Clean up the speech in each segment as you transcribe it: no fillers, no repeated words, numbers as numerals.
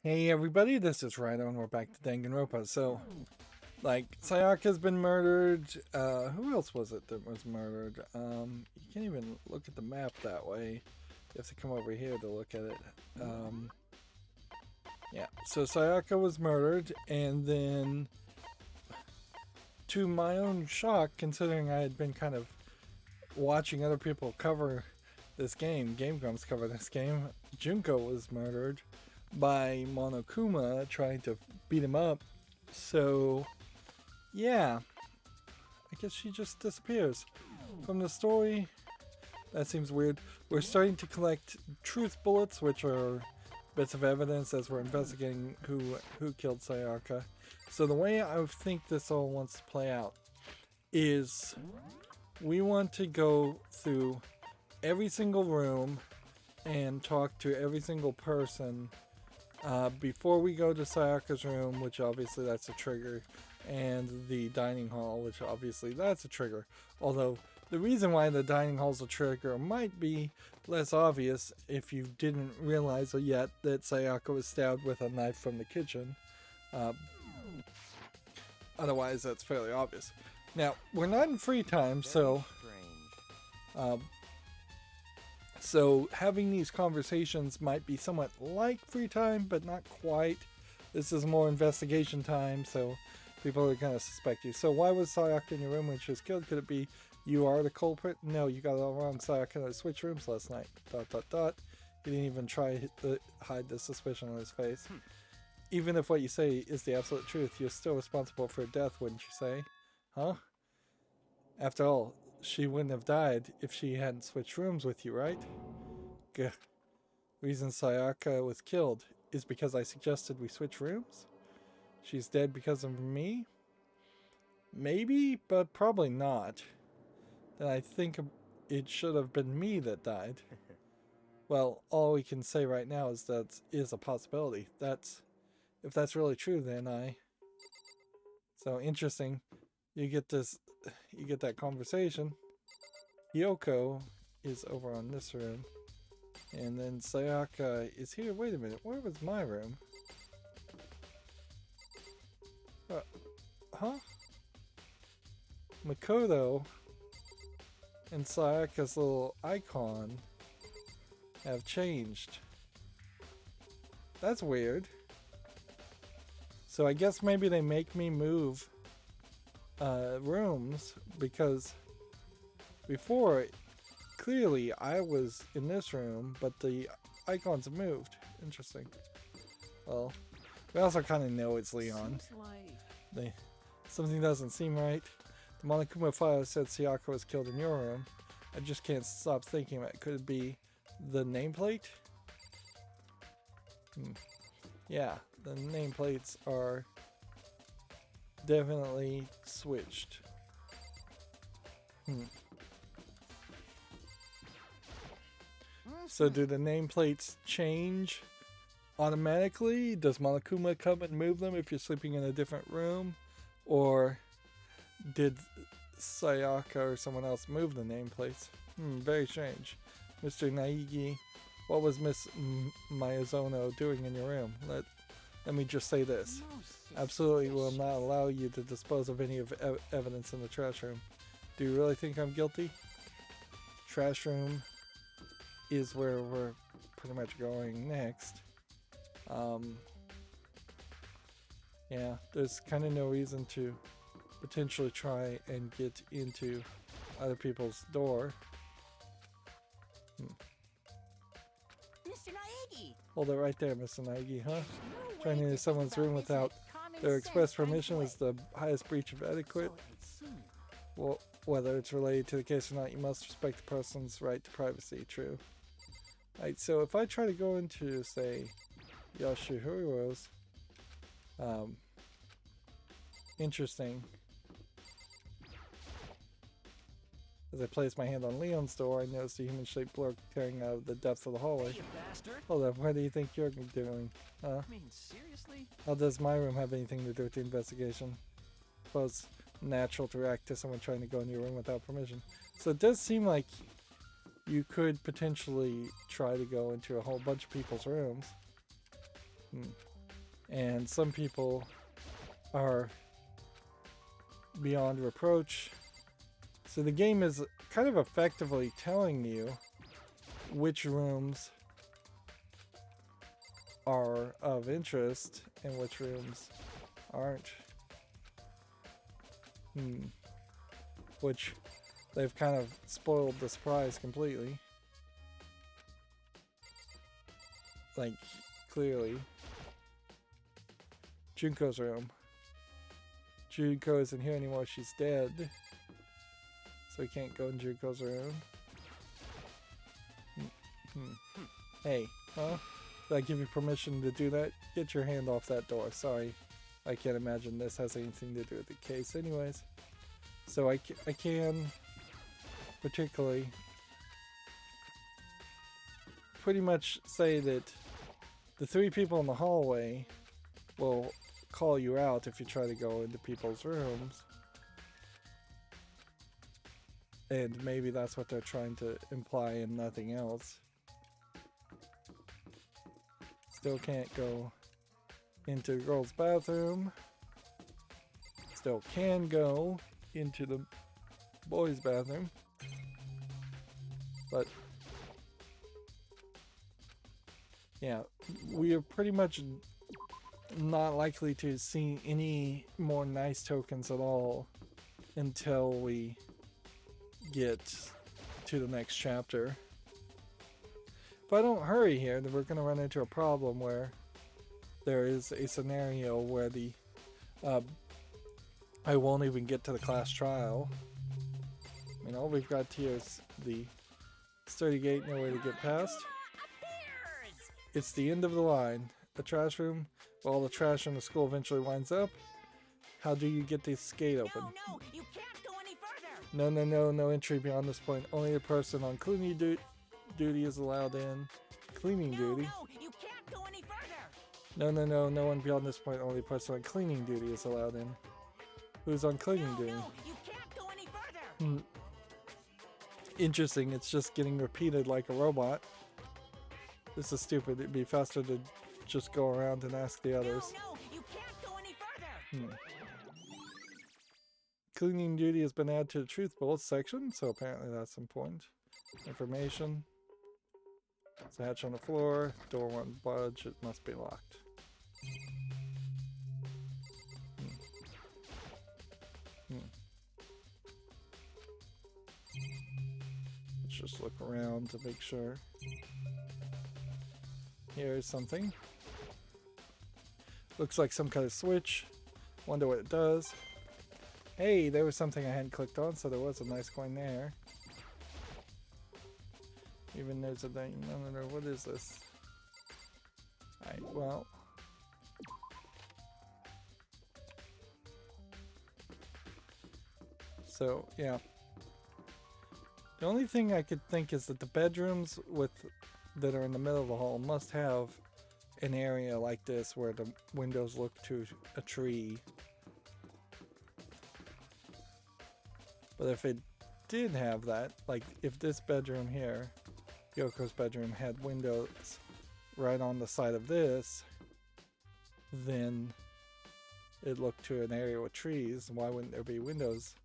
Hey everybody, this is Rydo and we're back to Danganronpa. So, Sayaka's been murdered. Who else was it that was murdered? You can't even look at the map that way. You have to come over here to look at it. Yeah, so Sayaka was murdered, and then, to my own shock, considering I had been kind of watching other people cover this game, Game Grumps cover this game, Junko was murdered by Monokuma trying to beat him up. So, yeah, I guess she just disappears. From the story, that seems weird. We're starting to collect truth bullets, which are bits of evidence as we're investigating who killed Sayaka. So the way I think this all wants to play out is we want to go through every single room and talk to every single person before we go to Sayaka's room, which obviously that's a trigger, and the dining hall, which obviously that's a trigger. Although the reason why the dining hall's a trigger might be less obvious if you didn't realize yet that Sayaka was stabbed with a knife from the kitchen. Otherwise, that's fairly obvious. Now, we're not in free time, so having these conversations might be somewhat like free time, but not quite. This is more investigation time, so people are going to suspect you. So why was Sayaka in your room when she was killed? Could it be you are the culprit? No, you got it all wrong. Sayaka switched rooms last night. ... He didn't even try to hide the suspicion on his face. Even if what you say is the absolute truth, you're still responsible for her death, wouldn't you say? Huh? After all, she wouldn't have died if she hadn't switched rooms with you, right? Gah. The reason Sayaka was killed is because I suggested we switch rooms? She's dead because of me? Maybe, but probably not. Then I think it should have been me that died. Well, all we can say right now is that is a possibility. If that's really true, then So interesting. You get that conversation. Yoko is over on this room. And then Sayaka is here. Wait a minute, where was my room? Huh? Makoto and Sayaka's little icon have changed. That's weird. So I guess maybe they make me move rooms, because before, clearly I was in this room, but the icons have moved. Interesting. Well, we also kind of know it's Leon. Something doesn't seem right. The Monokuma file said Sayaka was killed in your room. I just can't stop thinking about it. Could it be the nameplate? Yeah, the nameplates are definitely switched. So do the nameplates change automatically? Does Monokuma come and move them if you're sleeping in a different room? Or did Sayaka or someone else move the nameplates? Very strange. Mr. Naegi, what was Miss Miyazono doing in your room? Let me just say this. Absolutely will not allow you to dispose of any of evidence in the trash room. Do you really think I'm guilty? Trash room is where we're pretty much going next. Yeah, there's kind of no reason to potentially try and get into other people's door. Mr. Naegi! Hold it right there, Mr. Naegi, huh? Trying into someone's room without their express permission is the highest breach of etiquette. Well, whether it's related to the case or not, you must respect the person's right to privacy. True. Alright, so if I try to go into, say, Yoshihiro's, interesting. As I place my hand on Leon's door, I notice the human-shaped blur tearing out of the depths of the hallway. Hey, you bastard! Hold up, what do you think you're doing? I mean, seriously? How does my room have anything to do with the investigation? Well, it's natural to react to someone trying to go in your room without permission. So it does seem like you could potentially try to go into a whole bunch of people's rooms. And some people are beyond reproach. So the game is kind of effectively telling you which rooms are of interest and which rooms aren't. Which they've kind of spoiled the surprise completely. Like, clearly. Junko's room. Junko isn't here anymore, she's dead. So we can't go in Junko's room. Hey, huh? Did I give you permission to do that? Get your hand off that door. Sorry. I can't imagine this has anything to do with the case anyways. So I can particularly pretty much say that the three people in the hallway will call you out if you try to go into people's rooms. And maybe that's what they're trying to imply and nothing else. Still can't go into the girls' bathroom. Still can go into the boys' bathroom. But yeah, we are pretty much not likely to see any more nice tokens at all until we get to the next chapter. If I don't hurry here, then we're going to run into a problem where there is a scenario where the I won't even get to the class trial. I mean, all we've got here is the sturdy gate, no way to get past. It's the end of the line. The trash room, well, the trash in the school eventually winds up. How do you get this gate open? No, you can't go any further. No entry beyond this point. Only a person on cleaning duty is allowed in. Cleaning duty? No, you can't go any further. No one beyond this point. Only a person on cleaning duty is allowed in. Who's on cleaning duty? No, you can't go any further. Interesting, it's just getting repeated like a robot. This is stupid. It'd be faster to just go around and ask the others. No, you can't go any further. Cleaning duty has been added to the truth bullets section, so apparently that's important. Information. It's a hatch on the floor. Door won't budge. It must be locked. Let's just look around to make sure. Here's something. Looks like some kind of switch. Wonder what it does. Hey, there was something I hadn't clicked on, so there was a nice coin there. Even there's a thing. No, what is this? Alright, well. So, yeah. The only thing I could think is that the bedrooms that are in the middle of the hall must have an area like this where the windows look to a tree. But if it did have that, like if this bedroom here, Yoko's bedroom, had windows right on the side of this, then it looked to an area with trees. Why wouldn't there be windows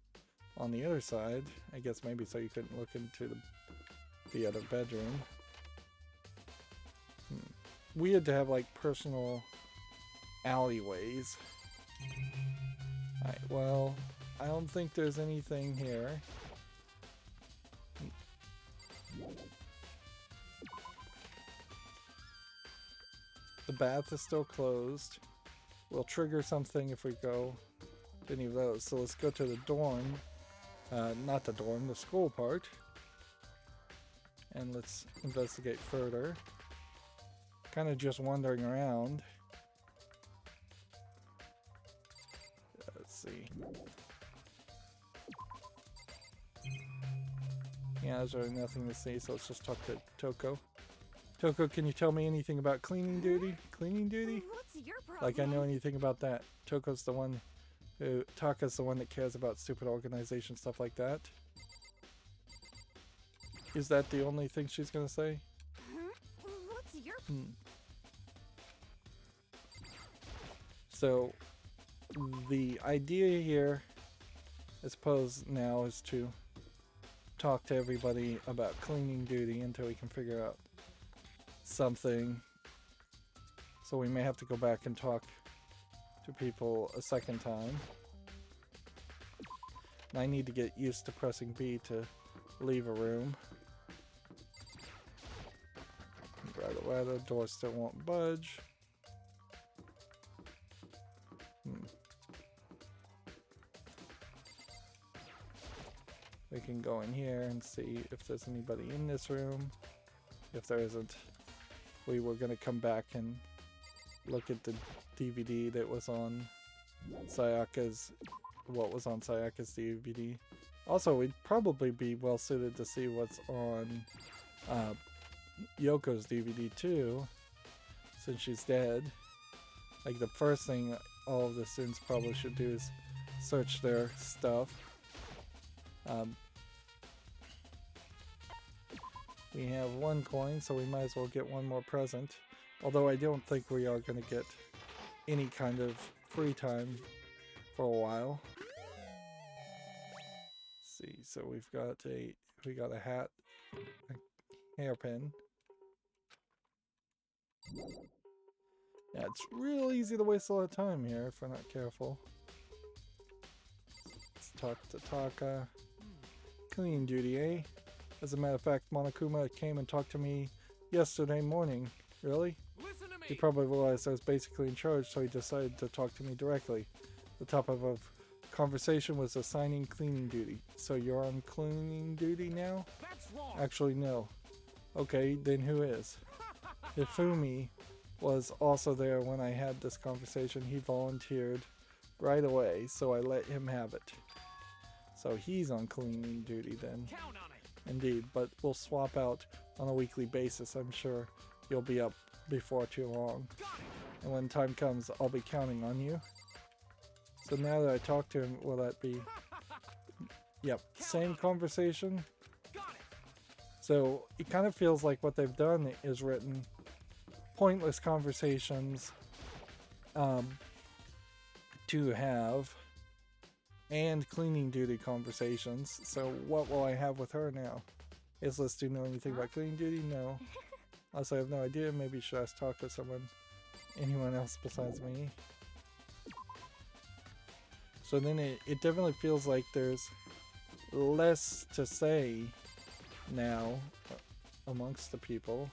on the other side? I guess maybe so you couldn't look into the other bedroom. Weird to have like personal alleyways. Alright, well, I don't think there's anything here. The bath is still closed. We'll trigger something if we go to any of those. So let's go to the dorm. Not the dorm, the school part. And let's investigate further. Kind of just wandering around. Let's see. Yeah, there's really nothing to see, so let's just talk to Toko. Toko, can you tell me anything about cleaning duty? Cleaning duty? What's your problem? Like I know anything about that. Taka's the one that cares about stupid organization stuff like that. Is that the only thing she's gonna say? Huh? What's your So the idea here, I suppose now, is to talk to everybody about cleaning duty until we can figure out something. So we may have to go back and talk to people a second time. And I need to get used to pressing B to leave a room. Grab the ladder, door still won't budge. We can go in here and see if there's anybody in this room. If there isn't, we were going to come back and look at the DVD that was on Sayaka's, what was on Sayaka's DVD. Also, we'd probably be well suited to see what's on Yoko's DVD too, since she's dead. Like, the first thing all of the students probably should do is search their stuff. We have 1 coin, so we might as well get one more present. Although I don't think we are going to get any kind of free time for a while. Let's see, so we got a hat, a hairpin. Yeah, it's real easy to waste a lot of time here if we're not careful. Let's talk to Taka. Cleaning duty, eh? As a matter of fact, Monokuma came and talked to me yesterday morning. Really? Listen to me. He probably realized I was basically in charge, so he decided to talk to me directly. The topic of conversation was assigning cleaning duty. So you're on cleaning duty now? That's wrong. Actually, no. Okay, then who is? Ifumi was also there when I had this conversation. He volunteered right away, so I let him have it. So he's on cleaning duty then. Count on it. Indeed, but we'll swap out on a weekly basis. I'm sure you'll be up before too long. And when time comes, I'll be counting on you. So now that I talk to him, will that be... Yep, same conversation. So it kind of feels like what they've done is written pointless conversations to have, and cleaning duty conversations. So what will I have with her now? Is Liz, do you know anything about cleaning duty? No. Also, I have no idea. Maybe should I talk to anyone else besides me? So then it definitely feels like there's less to say now amongst the people.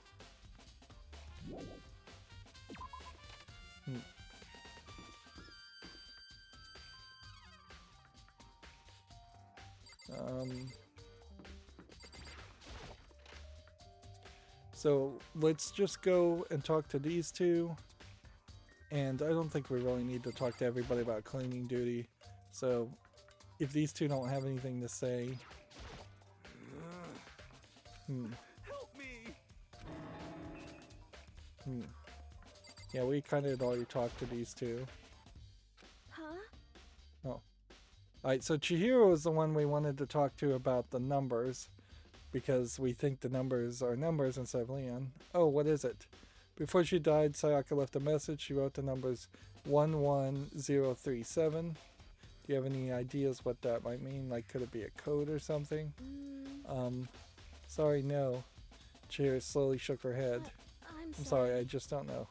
So let's just go and talk to these two, and I don't think we really need to talk to everybody about cleaning duty. So if these two don't have anything to say, Help me. Yeah, we kind of had already talked to these two. Huh? Oh. Alright, so Chihiro is the one we wanted to talk to about the numbers, because we think the numbers are numbers instead of Leon. Oh, what is it? Before she died, Sayaka left a message. She wrote the numbers 11037. Do you have any ideas what that might mean? Like, could it be a code or something? Sorry, no. Chihiro slowly shook her head. I'm sorry, I just don't know.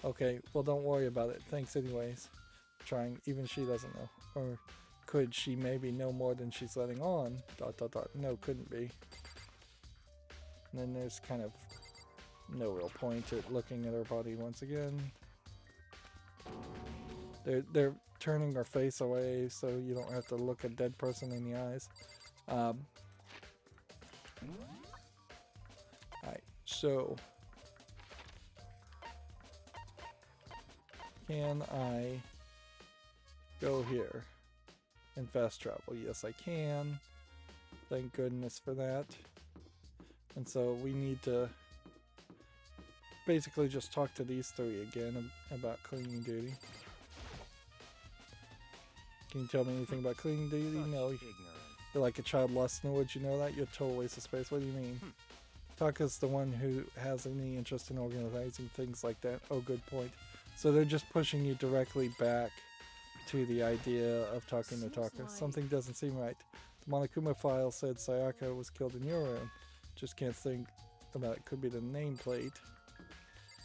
Okay, well, don't worry about it. Thanks anyways. Trying, even she doesn't know. Or could she maybe know more than she's letting on? ... No, couldn't be. And then there's kind of no real point at looking at her body once again. They're turning her face away so you don't have to look a dead person in the eyes. Alright, so can I go here and fast travel? Yes, I can. Thank goodness for that. And so we need to basically just talk to these three again about cleaning duty. Can you tell me anything about cleaning duty? No. You're like a child lost in the woods, you know that? You're a total waste of space. What do you mean? Taka's the one who has any interest in organizing things like that. Oh, good point. So they're just pushing you directly back to the idea of talking to Taka. Something doesn't seem right. The Monokuma file said Sayaka was killed in your room. Just can't think about it. Could be the nameplate.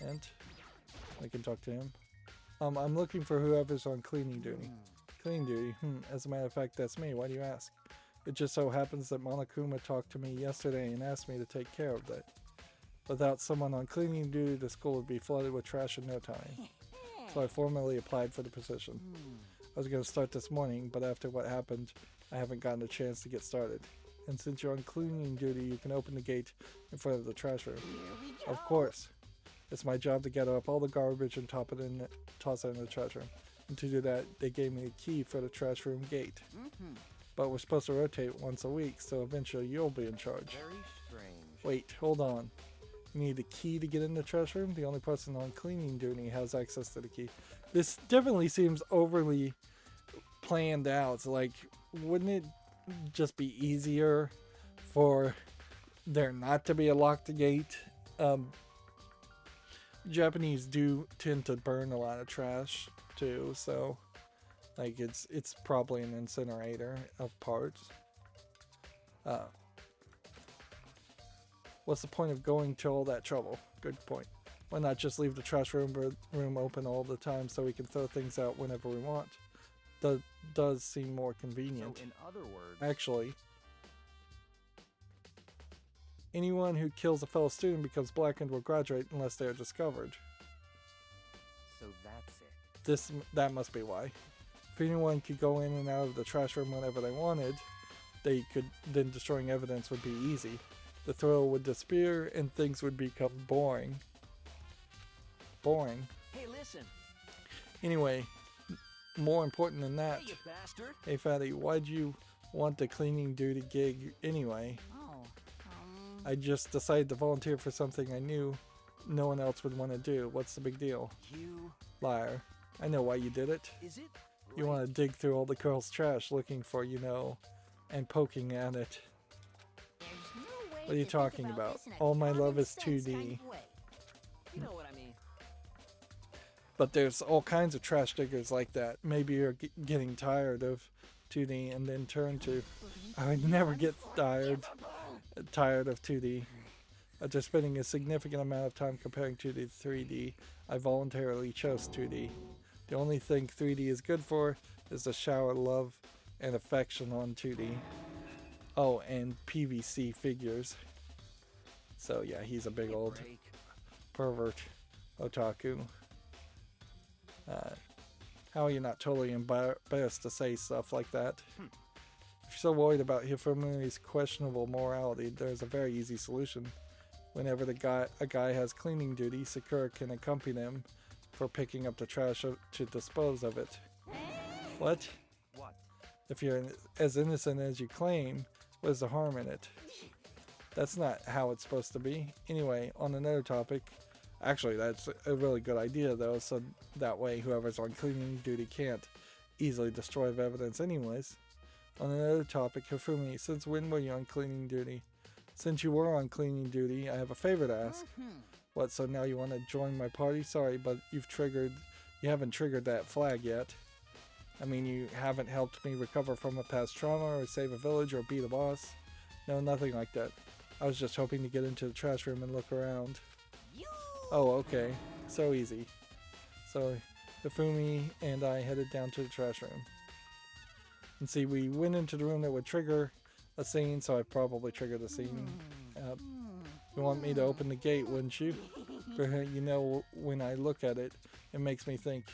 And I can talk to him. I'm looking for whoever's on cleaning duty. Cleaning duty? As a matter of fact, that's me. Why do you ask? It just so happens that Monokuma talked to me yesterday and asked me to take care of that. Without someone on cleaning duty, the school would be flooded with trash in no time. So I formally applied for the position. I was going to start this morning, but after what happened, I haven't gotten a chance to get started. And since you're on cleaning duty, you can open the gate in front of the trash room. Of course. It's my job to gather up all the garbage and toss it in the trash room. And to do that, they gave me a key for the trash room gate. But we're supposed to rotate once a week, so eventually you'll be in charge. Very strange. Wait, hold on. You need a key to get in the trash room? The only person on cleaning duty has access to the key. This definitely seems overly planned out. Like, wouldn't it just be easier for there not to be a locked gate? Japanese do tend to burn a lot of trash too, so like it's probably an incinerator of parts. What's the point of going to all that trouble? Good point. Why not just leave the trash room open all the time so we can throw things out whenever we want? That does seem more convenient. So in other words, actually, anyone who kills a fellow student becomes blackened will graduate unless they are discovered. so that's it. That must be why. If anyone could go in and out of the trash room whenever they wanted, then destroying evidence would be easy. The thrill would disappear and things would become boring. Boring. Hey, listen. Anyway, more important than that. Hey, you bastard. Hey, Fatty, why'd you want the cleaning duty gig anyway? I just decided to volunteer for something I knew no one else would want to do. What's the big deal? You. Liar. I know why you did it. Is it? You want to dig through all the girls' trash looking for, and poking at it. What are you talking about? All my love is 2D. You know what I mean. But there's all kinds of trash diggers like that. Maybe you're getting tired of 2D and then turn to... I never get tired of 2D. After spending a significant amount of time comparing 2D to 3D, I voluntarily chose 2D. The only thing 3D is good for is to shower love and affection on 2D. Oh, and PVC figures. So yeah, he's a big old pervert otaku. How are you not totally embarrassed to say stuff like that? If you're so worried about Hifumi's questionable morality, there's a very easy solution. Whenever a guy has cleaning duty, Sakura can accompany him for picking up the trash to dispose of it. What? What? If you're as innocent as you claim, what's the harm in it? That's not how it's supposed to be. Anyway, on another topic, actually that's a really good idea though, so that way whoever's on cleaning duty can't easily destroy evidence anyways. On another topic, Hifumi, since when were you on cleaning duty? Since you were on cleaning duty, I have a favor to ask. What, so now you want to join my party? Sorry, but you haven't triggered that flag yet. I mean, you haven't helped me recover from a past trauma or save a village or beat a boss. No, nothing like that. I was just hoping to get into the trash room and look around. Oh, okay. So easy. So, Hifumi and I headed down to the trash room. And see, we went into the room that would trigger a scene, so I probably triggered a scene. You want me to open the gate, wouldn't you? When I look at it, it makes me think.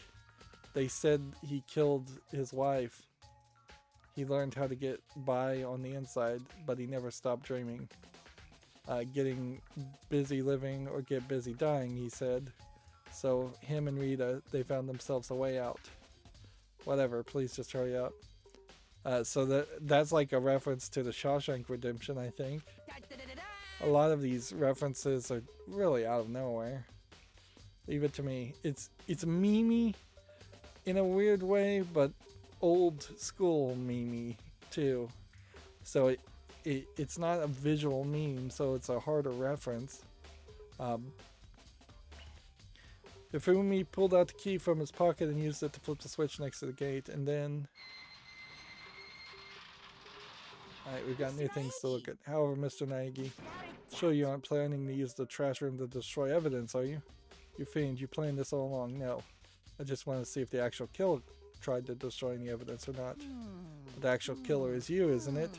They said he killed his wife. He learned how to get by on the inside, but he never stopped dreaming. Getting busy living or get busy dying, he said. So him and Rydo, they found themselves a way out. Whatever, please just hurry up. So that's like a reference to the Shawshank Redemption, I think. A lot of these references are really out of nowhere. Leave it to me. It's memey in a weird way, but old school memey too. So it's not a visual meme, so it's a harder reference. Hifumi pulled out the key from his pocket and used it to flip the switch next to the gate, and then... Alright, we've got new things to look at. However, Mr. Naegi, sure you aren't planning to use the trash room to destroy evidence, are you? You fiend, you planned this all along. No. I just want to see if the actual killer tried to destroy any evidence or not. But the actual killer is you, isn't it?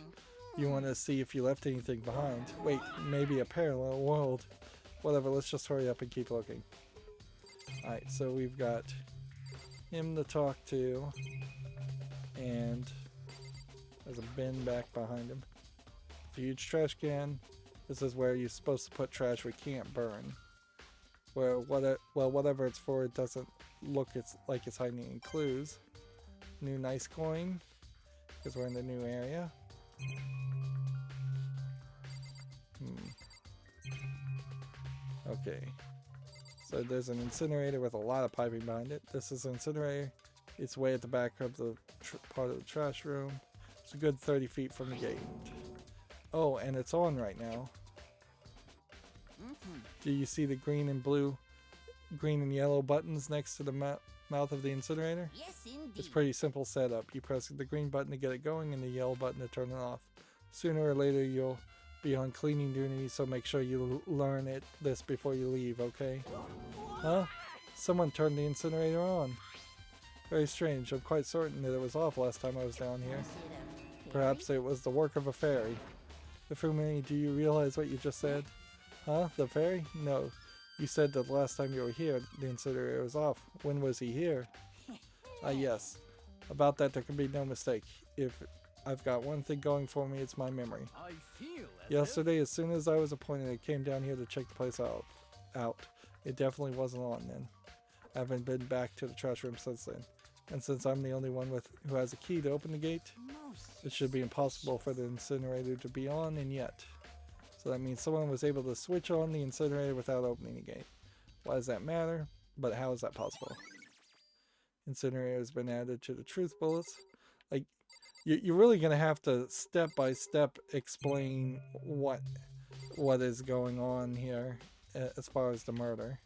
You want to see if you left anything behind. Wait, maybe a parallel world. Whatever, let's just hurry up and keep looking. Alright, so we've got him to talk to, and there's a bin back behind him. A huge trash can. This is where you're supposed to put trash we can't burn. Well, whatever it's for, it doesn't look like it's hiding any clues. New nice coin, because we're in the new area. Okay. So there's an incinerator with a lot of piping behind it. This is an incinerator. It's way at the back of the part of the trash room. It's a good 30 feet from the gate. Oh, and it's on right now. Do you see the green and yellow buttons next to the mouth of the incinerator? Yes, indeed. It's pretty simple setup. You press the green button to get it going and the yellow button to turn it off. Sooner or later you'll be on cleaning duty, so make sure you learn this before you leave, okay? Huh? Someone turned the incinerator on. Very strange. I'm quite certain that it was off last time I was down here. Perhaps it was the work of a fairy. Hifumi, do you realize what you just said? Huh? The fairy? No. You said that last time you were here, the incinerator was off. When was he here? Yes. About that, there can be no mistake. If I've got one thing going for me, it's my memory. Yesterday, as soon as I was appointed, I came down here to check the place out. It definitely wasn't on then. I haven't been back to the trash room since then. And since I'm the only one who has a key to open the gate, it should be impossible for the incinerator to be on, and yet. So that means someone was able to switch on the incinerator without opening the gate. Why does that matter? But how is that possible? Incinerator has been added to the truth bullets. Like, you're really going to have to step by step explain what is going on here as far as the murder.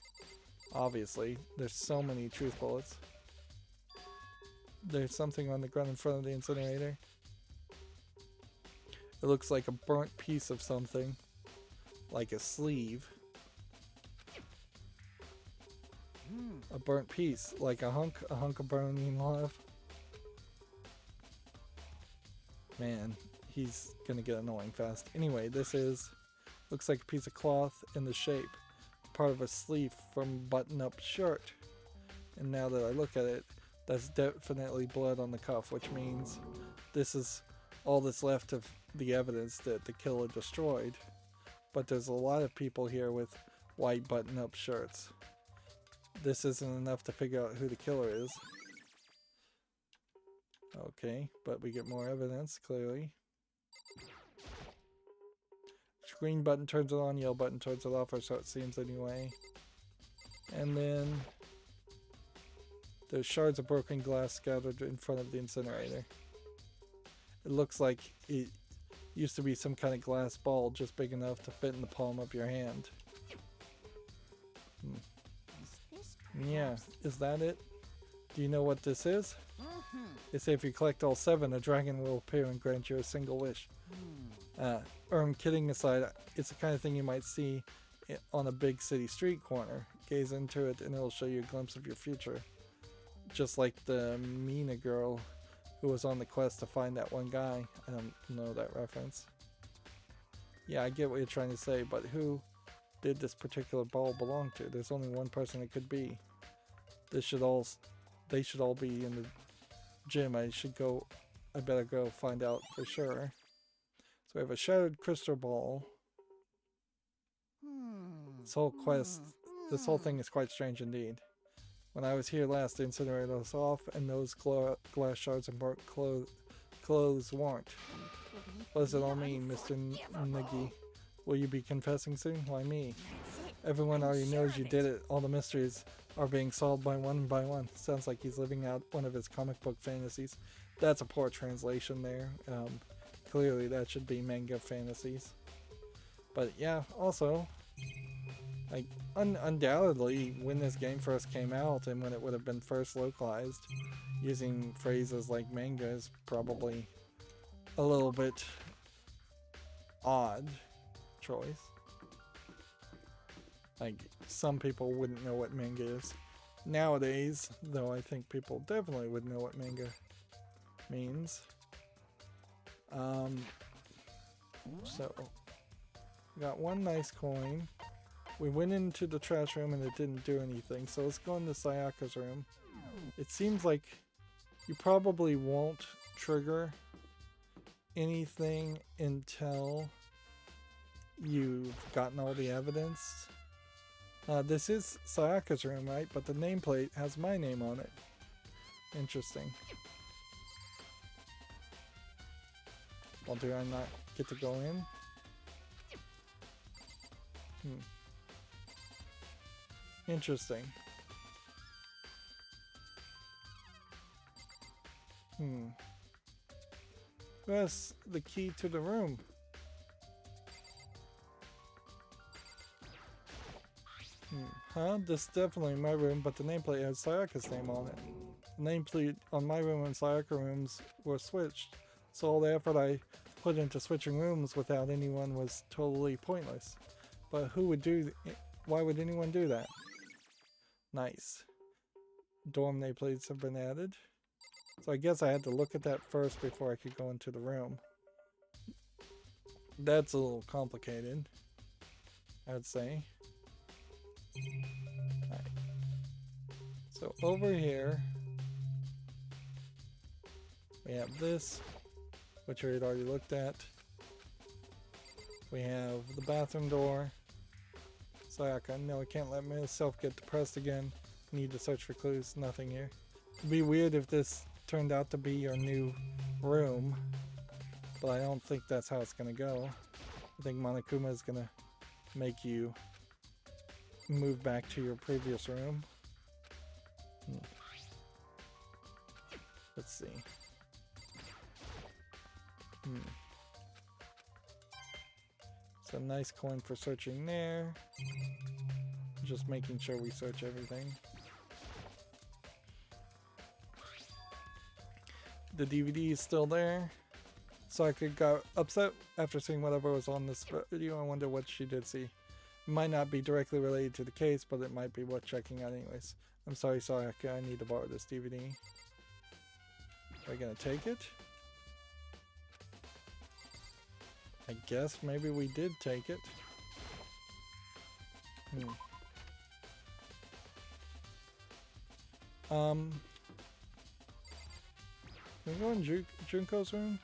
Obviously, there's so many truth bullets. There's something on the ground in front of the incinerator. It looks like a burnt piece of something. Like a sleeve. A burnt piece. Like a hunk of burning love. Man, he's gonna get annoying fast. Anyway, looks like a piece of cloth in the shape. Part of a sleeve from a button-up shirt. And now that I look at it, that's definitely blood on the cuff, which means this is all that's left of the evidence that the killer destroyed. But there's a lot of people here with white button-up shirts. This isn't enough to figure out who the killer is. Okay, but we get more evidence, clearly. Green button turns it on, yellow button turns it off, or so it seems anyway. And then there's shards of broken glass scattered in front of the incinerator. It looks like it used to be some kind of glass ball just big enough to fit in the palm of your hand. Yeah, is that it? Do you know what this is? They say if you collect all 7, a dragon will appear and grant you a single wish. Kidding aside, it's the kind of thing you might see on a big city street corner. Gaze into it and it'll show you a glimpse of your future. Just like the Mina girl who was on the quest to find that one guy. I don't know that reference. Yeah, I get what you're trying to say, but who did this particular ball belong to? There's only one person it could be. They should all be in the gym. I better go find out for sure. So we have a shattered crystal ball. This whole thing is quite strange indeed. When I was here last, the incinerator was off, and those glass shards and burnt clothes weren't. What does it all mean, Mr. Naegi? Will you be confessing soon? Why me? Everyone already knows you did it. All the mysteries are being solved by one. Sounds like he's living out one of his comic book fantasies. That's a poor translation there. Clearly that should be manga fantasies. But yeah, also, Like, undoubtedly, when this game first came out and when it would have been first localized, using phrases like manga is probably a little bit odd choice. Like, some people wouldn't know what manga is. Nowadays, though, I think people definitely would know what manga means. So, got one nice coin. We went into the trash room and it didn't do anything, so let's go into Sayaka's room. It seems like you probably won't trigger anything until you've gotten all the evidence. This is Sayaka's room, right? But the nameplate has my name on it. Interesting. Well, do I not get to go in? Interesting. Who has the key to the room? Huh? This is definitely my room, but the nameplate has Sayaka's name on it. The nameplate on my room and Sayaka rooms were switched, so all the effort I put into switching rooms without anyone was totally pointless. But who would do? Why would anyone do that? Nice. Dorm nameplates have been added. So I guess I had to look at that first before I could go into the room. That's a little complicated, I would say. Right. So over here, we have this, which we had already looked at. We have the bathroom door. Sayaka, no, I can't let myself get depressed again. Need to search for clues. Nothing here. It'd be weird if this turned out to be your new room, but I don't think that's how it's gonna go. I think Monokuma is gonna make you move back to your previous room. Let's see. So nice coin for searching there. Just making sure we search everything. The DVD is still there. So I got upset after seeing whatever was on this video. I wonder what she did see. It might not be directly related to the case, but it might be worth checking out anyways. I'm sorry, Sayaka, I need to borrow this DVD. Are we gonna take it? I guess maybe we did take it. Can we go in Junko's room?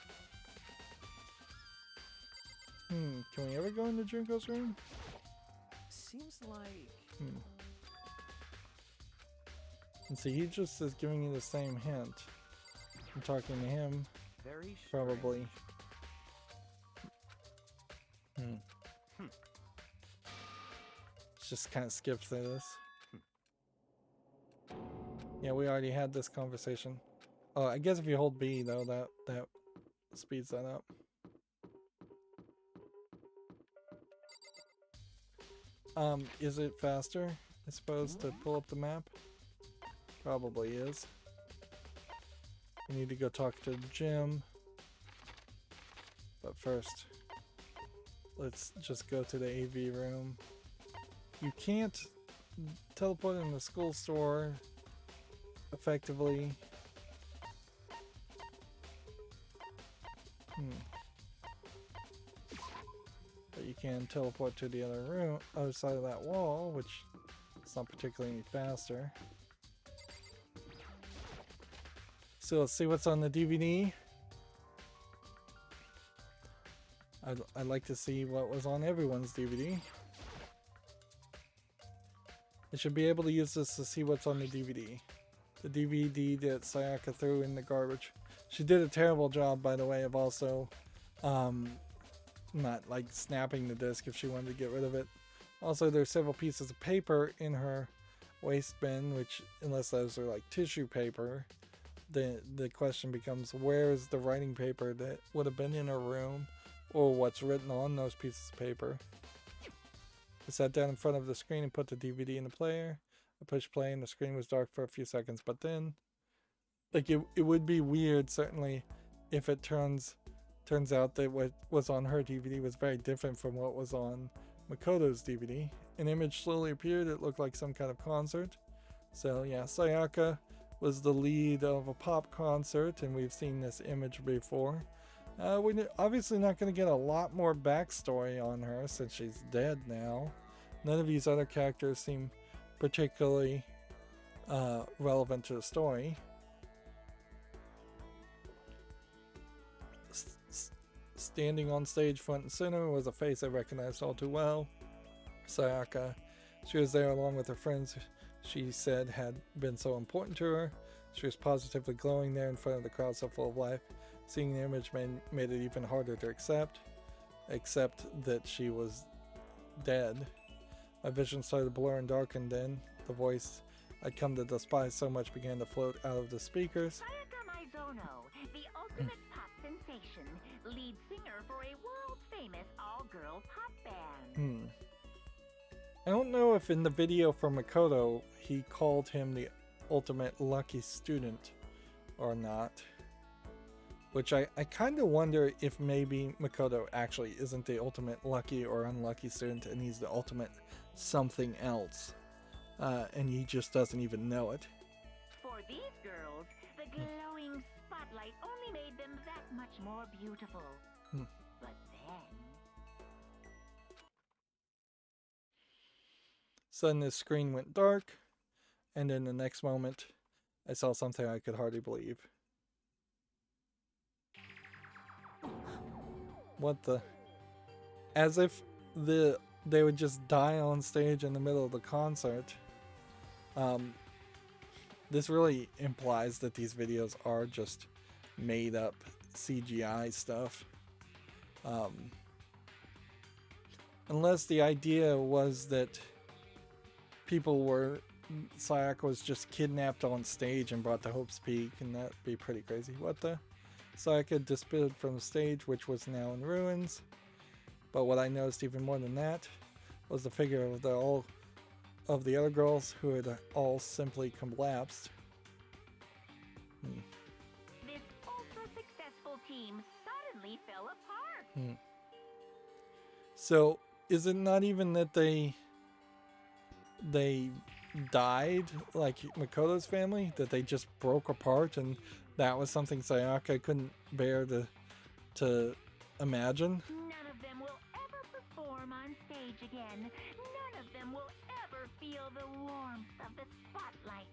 Can we ever go into Junko's room? Seems like... And see, he just is giving you the same hint. I'm talking to him. Very probably. Just kind of skips through this. Yeah, we already had this conversation. Oh, I guess if you hold B though, that speeds that up. Is it faster, I suppose, to pull up the map? Probably is. We need to go talk to Jim. But first, let's just go to the AV room. You can't teleport in the school store effectively. But you can teleport to the other room, other side of that wall, which is not particularly any faster. So let's see what's on the DVD. I'd like to see what was on everyone's DVD. I should be able to use this to see what's on the DVD. The DVD that Sayaka threw in the garbage. She did a terrible job, by the way, of also not like snapping the disc if she wanted to get rid of it. Also, there's several pieces of paper in her waste bin, which, unless those are like tissue paper, the question becomes, where is the writing paper that would have been in her room, or what's written on those pieces of paper? I sat down in front of the screen and put the DVD in the player. I pushed play and the screen was dark for a few seconds, but then, like, it would be weird, certainly, if it turns out that what was on her DVD was very different from what was on Makoto's DVD. An image slowly appeared. It looked like some kind of concert. So yeah, Sayaka was the lead of a pop concert, and we've seen this image before. We're obviously not going to get a lot more backstory on her since she's dead now. None of these other characters seem particularly relevant to the story. Standing on stage front and center was a face I recognized all too well. Sayaka. She was there along with her friends she said had been so important to her. She was positively glowing there in front of the crowd so full of life. Seeing the image made it even harder to accept that she was dead. My vision started to blur and darken then. The voice I'd come to despise so much began to float out of the speakers. Sayaka Maizono, the ultimate pop sensation, lead singer for a world-famous all-girl pop band. I don't know if in the video from Makoto he called him the ultimate lucky student or not. Which I kind of wonder if maybe Makoto actually isn't the ultimate lucky or unlucky student and he's the ultimate something else. And he just doesn't even know it. For these girls, the glowing spotlight only made them that much more beautiful. But then... Suddenly the screen went dark, and in the next moment, I saw something I could hardly believe. What the? As if they would just die on stage in the middle of the concert. This really implies that these videos are just made up CGI stuff. Unless the idea was that Sayaka was just kidnapped on stage and brought to Hope's Peak, and that'd be pretty crazy. What the? Sayaka disappeared from the stage, which was now in ruins. But what I noticed even more than that was the figure of the other girls who had all simply collapsed. This ultra-successful team suddenly fell apart. So, is it not even that they died, like Makoto's family? That they just broke apart and that was something Sayaka couldn't bear to imagine? None of them will ever perform on stage again. None of them will ever feel the warmth of the spotlight.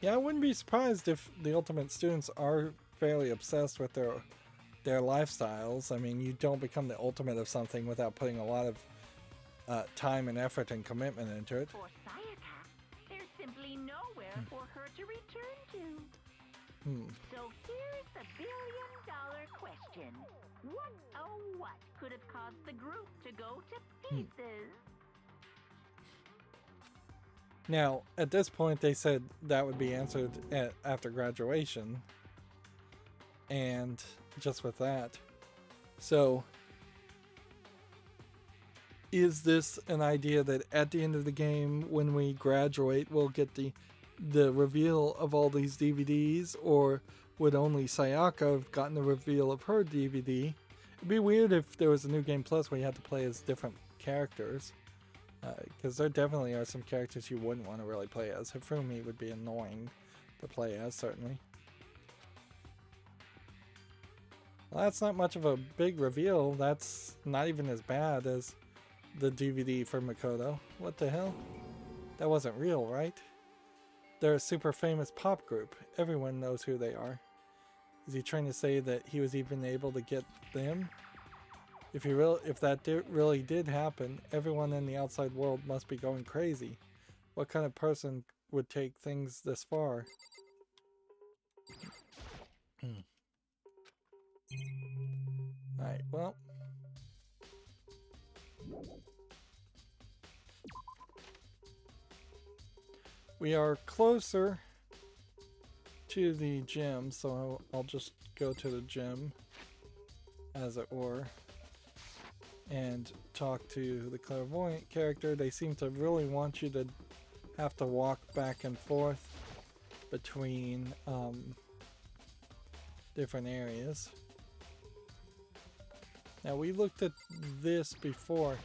Yeah, I wouldn't be surprised if the ultimate students are fairly obsessed with their lifestyles. I mean, you don't become the ultimate of something without putting a lot of time and effort and commitment into it. For Sayaka, there's simply nowhere for her to return to. So here's the billion-dollar question. What could have caused the group to go to pieces? Now, at this point, they said that would be answered after graduation. And just with that. So, is this an idea that at the end of the game, when we graduate, we'll get the reveal of all these DVDs? Or would only Sayaka have gotten the reveal of her DVD? It'd be weird if there was a New Game Plus where you had to play as different characters. Because there definitely are some characters you wouldn't want to really play as. Hifumi would be annoying to play as, certainly. Well, that's not much of a big reveal. That's not even as bad as the DVD for Makoto. What the hell? That wasn't real, right? They're a super famous pop group. Everyone knows who they are. Is he trying to say that he was even able to get them? If that really did happen, everyone in the outside world must be going crazy. What kind of person would take things this far? Alright, well. We are closer to the gym, so I'll just go to the gym, as it were. and talk to the clairvoyant character. They seem to really want you to have to walk back and forth between different areas. Now, we looked at this before.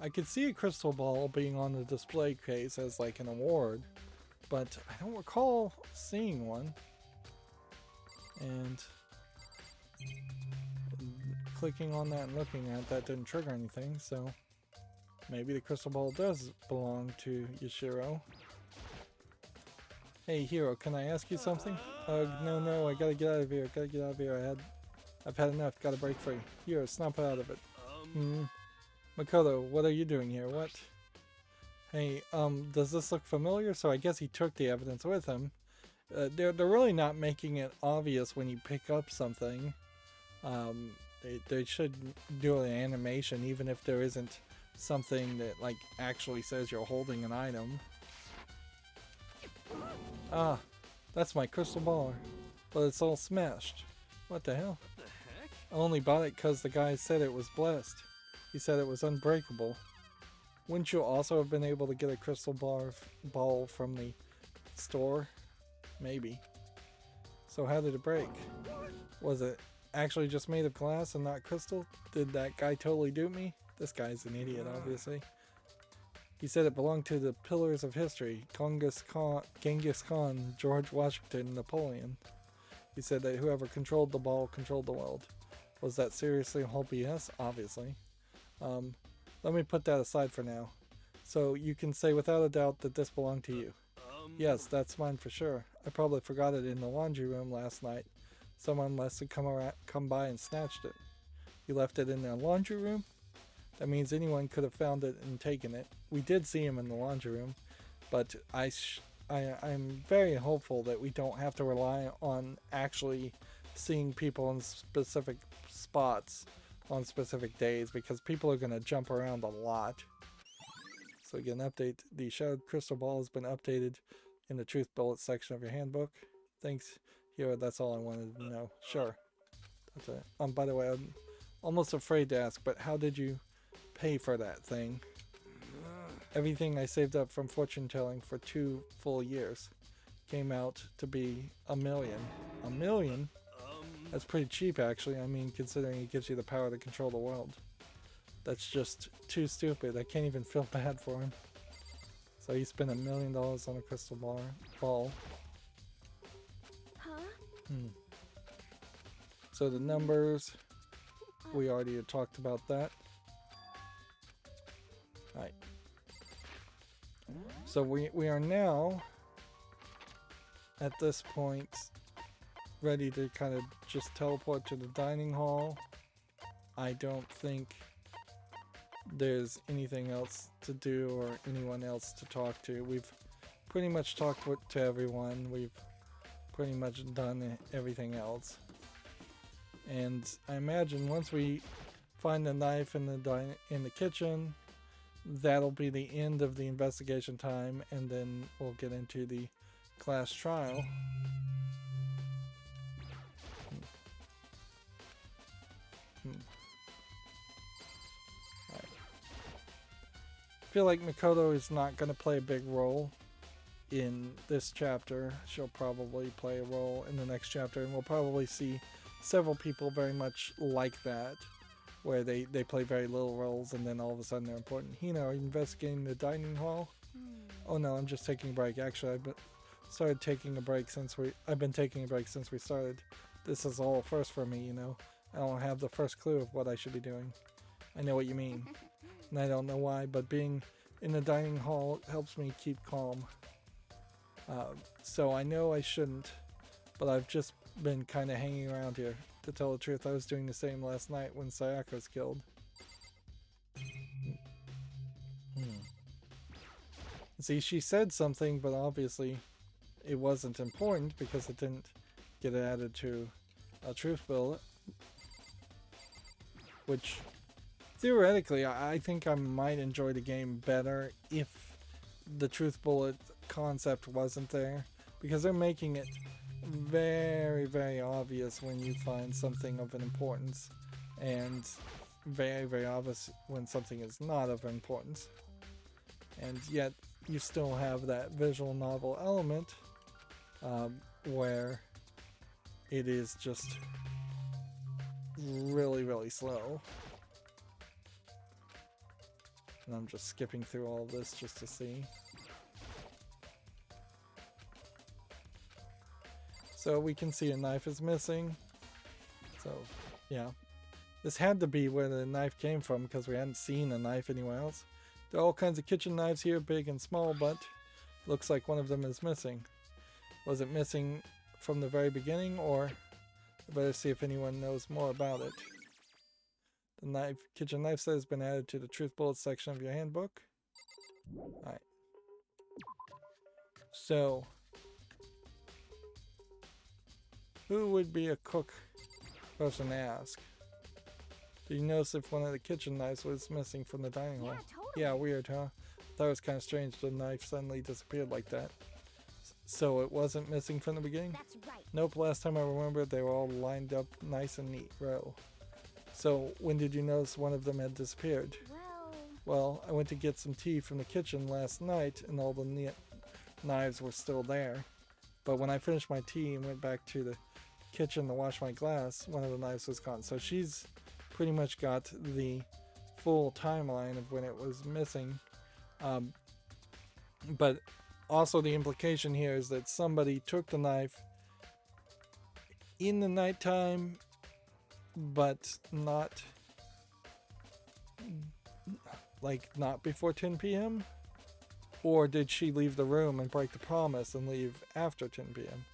I could see a crystal ball being on the display case as like an award, but I don't recall seeing one. And clicking on that and looking at that didn't trigger anything, so maybe the crystal ball does belong to Yashiro. Hey Hiro, can I ask you something? No, I gotta get out of here, I've had enough, gotta break free. Hiro, snap out of it. Makoto, what are you doing here? What? Hey, does this look familiar? So I guess he took the evidence with him. They're really not making it obvious when you pick up something. They should do an animation even if there isn't something that like actually says you're holding an item. Ah, that's my crystal ball, but it's all smashed. What the hell? What the heck? I only bought it because the guy said it was blessed. He said it was unbreakable. Wouldn't you also have been able to get a crystal ball from the store? Maybe. So how did it break? Was it actually just made of glass and not crystal? Did that guy totally dupe me? This guy's an idiot, obviously. He said it belonged to the pillars of history. Genghis Khan, George Washington, Napoleon. He said that whoever controlled the ball controlled the world. Was that seriously all BS? Obviously. Let me put that aside for now. So you can say without a doubt that this belonged to you. Yes, that's mine for sure. I probably forgot it in the laundry room last night. Someone must have come by and snatched it. You left it in the laundry room? That means anyone could have found it and taken it. We did see him in the laundry room, but I'm very hopeful that we don't have to rely on actually seeing people in specific spots on specific days, because people are going to jump around a lot. So again, update. The Shadowed Crystal Ball has been updated in the Truth Bullet section of your handbook. Thanks. Here, that's all I wanted to know. Sure. That's it. By the way, I'm almost afraid to ask, but how did you pay for that thing? Everything I saved up from fortune telling for 2 full years came out to be $1 million. $1 million? That's pretty cheap, actually. I mean, considering it gives you the power to control the world. That's just too stupid. I can't even feel bad for him. So he spent $1 million on a crystal ball. Huh? So the numbers, we already had talked about that. Right. So we are now at this point ready to kind of just teleport to the dining hall. I don't think there's anything else to do or anyone else to talk to. We've pretty much talked to everyone. We've pretty much done everything else. And I imagine once we find the knife in the kitchen, that'll be the end of the investigation time, and then we'll get into the class trial. Right. I feel like Makoto is not going to play a big role in this chapter. She'll probably play a role in the next chapter, and we'll probably see several people very much like that, where they play very little roles and then all of a sudden they're important. Hina, are you investigating the dining hall? Oh no, I'm just taking a break. Actually, I've been taking a break since we started. This is all first for me, you know. I don't have the first clue of what I should be doing. I know what you mean. And I don't know why, but being in the dining hall helps me keep calm. So I know I shouldn't, but I've just been kind of hanging around here. To tell the truth, I was doing the same last night when Sayaka was killed. See, she said something, but obviously it wasn't important because it didn't get added to a truth bullet. Which, theoretically, I think I might enjoy the game better if the truth bullet concept wasn't there. Because they're making it very, very obvious when you find something of an importance. And very, very obvious when something is not of importance. And yet, you still have that visual novel element where it is just really, really slow. And I'm just skipping through all of this just to see. So we can see a knife is missing. So, yeah. This had to be where the knife came from because we hadn't seen a knife anywhere else. There are all kinds of kitchen knives here, big and small, but looks like one of them is missing. Was it missing from the very beginning, or I better see if anyone knows more about it. The kitchen knife set has been added to the truth bullets section of your handbook. Alright. So, who would be a cook person to ask? Did you notice if one of the kitchen knives was missing from the dining hall? Totally. Yeah, weird, huh? Thought it was kind of strange the knife suddenly disappeared like that. So it wasn't missing from the beginning? That's right. Nope, last time I remember they were all lined up nice and neat row. So when did you notice one of them had disappeared? Well, I went to get some tea from the kitchen last night and all the knives were still there. But when I finished my tea and went back to the kitchen to wash my glass, one of the knives was gone. So she's pretty much got the full timeline of when it was missing. But also the implication here is that somebody took the knife in the nighttime, but not before 10 p.m.? Or did she leave the room and break the promise and leave after 10 p.m.?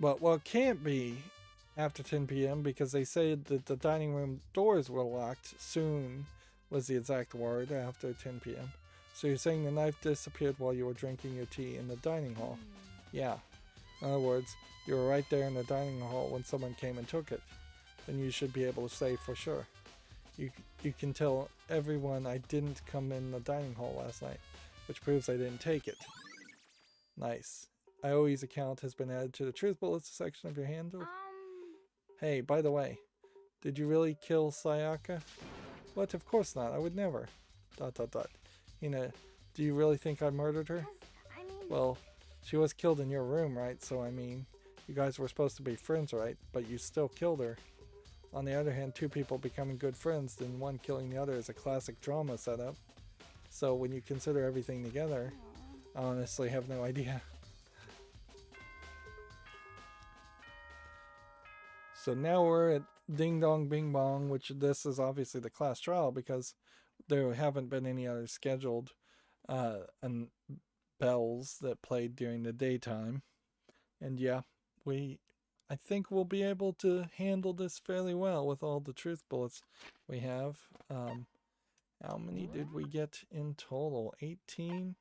Well, it can't be after 10 p.m. because they said that the dining room doors were locked soon, was the exact word, after 10 p.m. So you're saying the knife disappeared while you were drinking your tea in the dining hall? Yeah. In other words, you were right there in the dining hall when someone came and took it. Then you should be able to say for sure. You can tell everyone I didn't come in the dining hall last night, which proves I didn't take it. Nice. Aoi's account has been added to the truth bullets section of your handle. Hey, by the way, did you really kill Sayaka? What? Of course not. I would never. ... Hina, do you really think I murdered her? Well, she was killed in your room, right? So, I mean, you guys were supposed to be friends, right? But you still killed her. On the other hand, two people becoming good friends, then one killing the other is a classic drama setup. So when you consider everything together, I honestly have no idea. So now we're at Ding Dong Bing Bong, which this is obviously the class trial because there haven't been any other scheduled and bells that played during the daytime. And yeah, I think we'll be able to handle this fairly well with all the truth bullets we have. How many did we get in total? 18?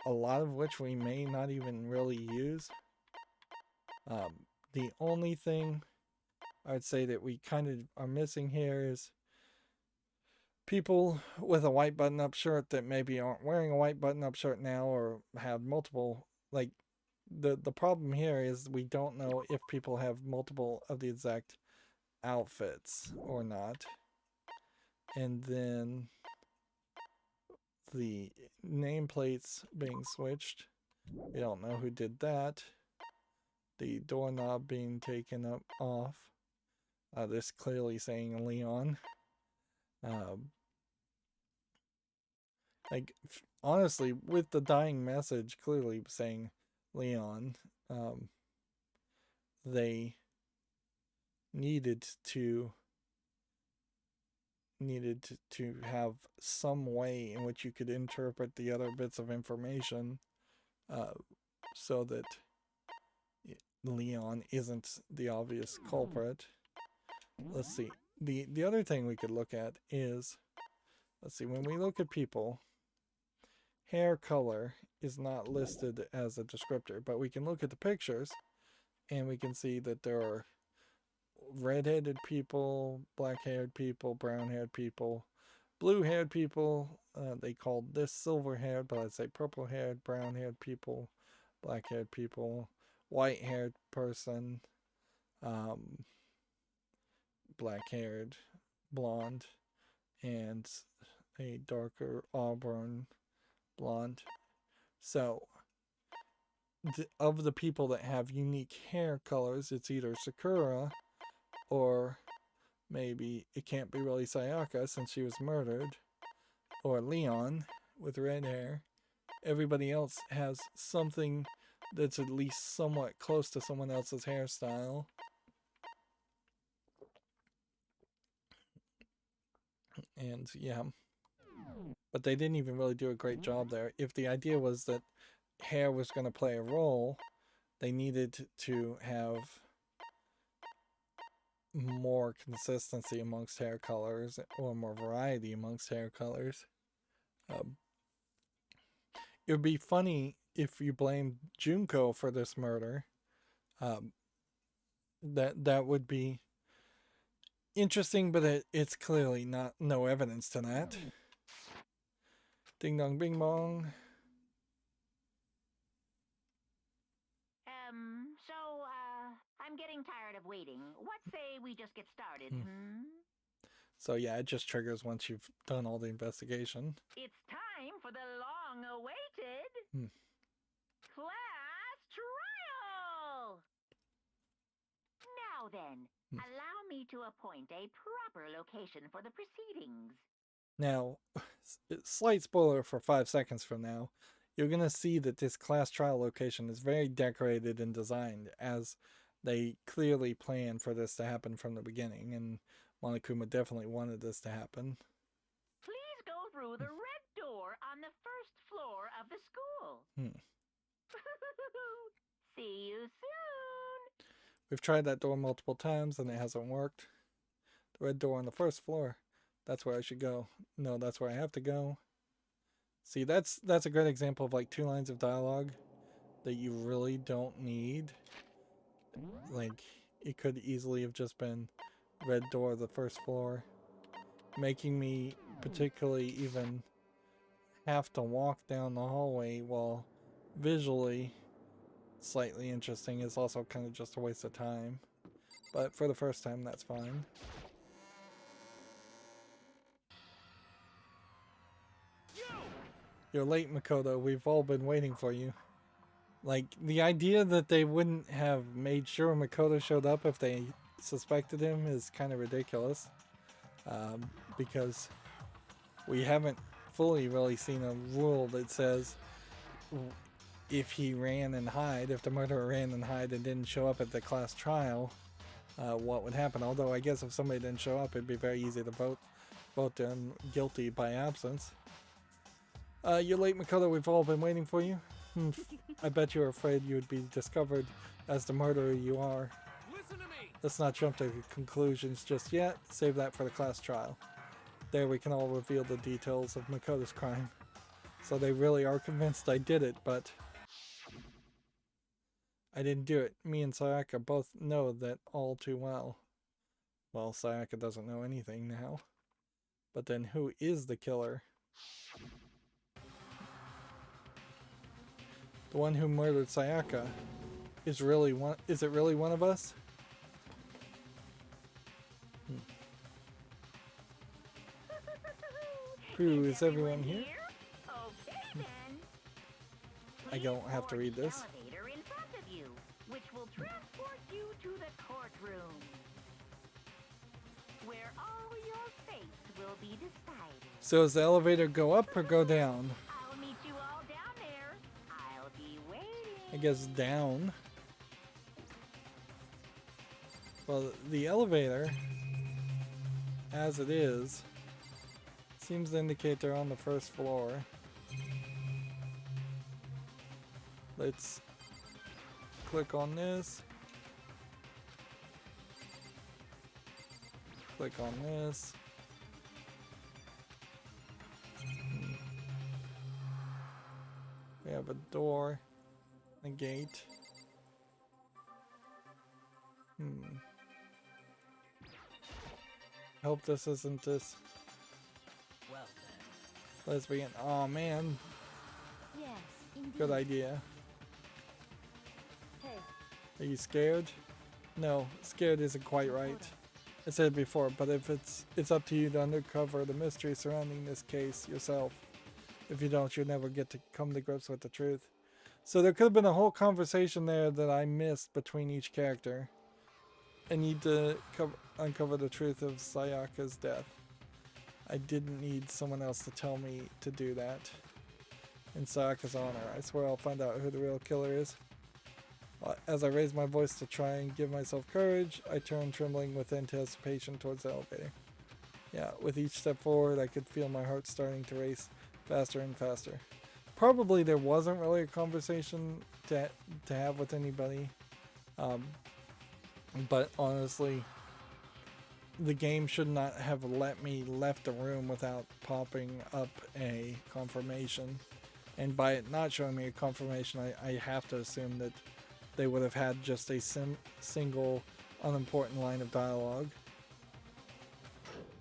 A lot of which we may not even really use. The only thing I'd say that we kind of are missing here is people with a white button-up shirt that maybe aren't wearing a white button-up shirt now or have multiple, like, the problem here is we don't know if people have multiple of the exact outfits or not. And then the nameplates being switched. We don't know who did that. The doorknob being taken off. This clearly saying Leon. Honestly, with the dying message clearly saying Leon, they needed to have some way in which you could interpret the other bits of information so that Leon isn't the obvious culprit. Let's see. The other thing we could look at is, let's see, when we look at people, hair color is not listed as a descriptor, but we can look at the pictures and we can see that there are red-headed people, black-haired people, brown-haired people, blue-haired people. They called this silver-haired, but I'd say purple-haired, brown-haired people, black-haired people, white-haired person, black-haired blonde and a darker auburn blonde. So, of the people that have unique hair colors, it's either Sakura or maybe it can't be really Sayaka since she was murdered, or Leon with red hair. Everybody else has something that's at least somewhat close to someone else's hairstyle. And yeah, but they didn't even really do a great job there. If the idea was that hair was going to play a role, they needed to have more consistency amongst hair colors or more variety amongst hair colors. It would be funny if you blamed Junko for this murder. That would be interesting, but it's clearly no evidence to that. Ding dong bing bong. I'm getting tired of waiting. What say we just get started, So yeah, it just triggers once you've done all the investigation. It's time for the long-awaited class trial! Now then, allow me to appoint a proper location for the proceedings. Now, slight spoiler for 5 seconds from now, you're going to see that this class trial location is very decorated and designed, as they clearly planned for this to happen from the beginning, and Monokuma definitely wanted this to happen. Please go through the red door on the first floor of the school. See you soon. We've tried that door multiple times and it hasn't worked. The red door on the first floor. That's where I should go. No, that's where I have to go. See, that's a great example of like 2 lines of dialogue that you really don't need. Like, it could easily have just been red door, the first floor. Making me particularly even have to walk down the hallway while visually slightly interesting is also kind of just a waste of time. But for the first time, that's fine. You're late, Makoto. We've all been waiting for you. Like, the idea that they wouldn't have made sure Makoto showed up if they suspected him is kind of ridiculous. Because we haven't fully really seen a rule that says if he ran and hid, if the murderer ran and hid and didn't show up at the class trial, what would happen. Although I guess if somebody didn't show up, it'd be very easy to vote them guilty by absence. You're late, Makoto. We've all been waiting for you. I bet you were afraid you would be discovered as the murderer you are. Listen to me. Let's not jump to conclusions just yet. Save that for the class trial. There we can all reveal the details of Makoto's crime. So they really are convinced I did it, but I didn't do it. Me and Sayaka both know that all too well. Well, Sayaka doesn't know anything now. But then who is the killer? The one who murdered Sayaka is it really one of us? Who is everyone here? Okay, then. I don't have to read this. Elevator in front of you, which will transport you to the courtroom, where all your fates will be decided. So does the elevator go up or go down? I'll meet you all down there. I'll be waiting. I guess down. Well, the elevator, as it is, seems to indicate they're on the first floor. Let's click on this. Click on this. We have a door, a gate. Hope this isn't this Well then. lesbian. Oh man, Yes, indeed. good idea. Hey, Are you scared? No, scared isn't quite right. I said it before, but if it's up to you to uncover the mystery surrounding this case yourself. If you don't, you'll never get to come to grips with the truth. So there could have been a whole conversation there that I missed between each character. I need to uncover the truth of Sayaka's death. I didn't need someone else to tell me to do that. In Sayaka's honor, I swear I'll find out who the real killer is. As I raise my voice to try and give myself courage, I turn trembling with anticipation towards the elevator. Yeah, with each step forward, I could feel my heart starting to race faster and faster. Probably there wasn't really a conversation to have with anybody. But honestly, the game should not have let me left the room without popping up a confirmation. And by it not showing me a confirmation, I have to assume that they would have had just a single unimportant line of dialogue.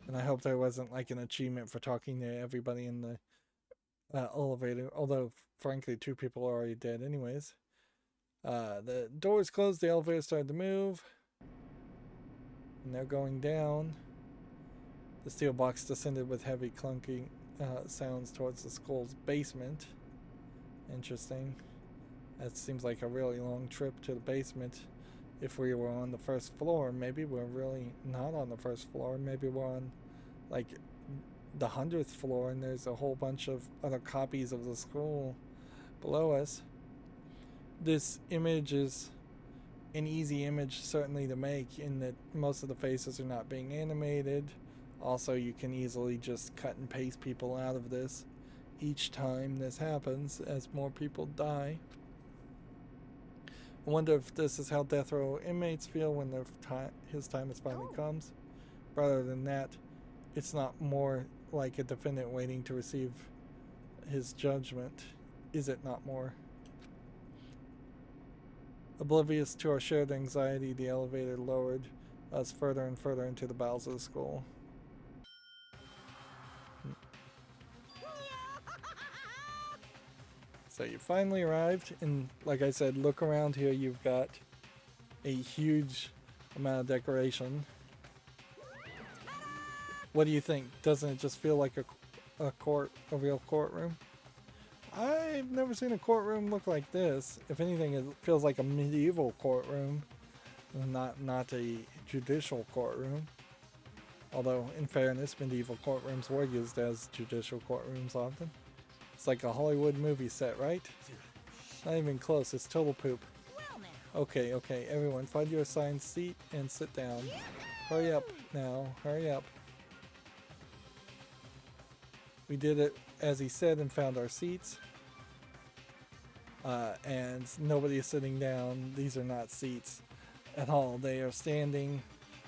And I hope there wasn't like an achievement for talking to everybody in the elevator, although frankly 2 people are already dead anyways. The doors closed, the elevator started to move. And they're going down. The steel box descended with heavy clunking sounds towards the school's basement. Interesting. That seems like a really long trip to the basement. If we were on the first floor, maybe we're really not on the first floor. Maybe we're on like the 100th floor and there's a whole bunch of other copies of the school below us. This image is an easy image certainly to make in that most of the faces are not being animated. Also, you can easily just cut and paste people out of this each time this happens as more people die. I wonder if this is how death row inmates feel when his time finally comes. Rather than that, it's not more like a defendant waiting to receive his judgment. Is it not more? Oblivious to our shared anxiety, the elevator lowered us further and further into the bowels of the school. So you finally arrived, and like I said, look around here. You've got a huge amount of decoration. What do you think? Doesn't it just feel like a real courtroom? I've never seen a courtroom look like this. If anything, it feels like a medieval courtroom, not a judicial courtroom. Although, in fairness, medieval courtrooms were used as judicial courtrooms often. It's like a Hollywood movie set, right? Not even close. It's total poop. Okay, everyone, find your assigned seat and sit down. Hurry up now. Hurry up. We did it as he said and found our seats. And nobody is sitting down. These are not seats at all. They are standing,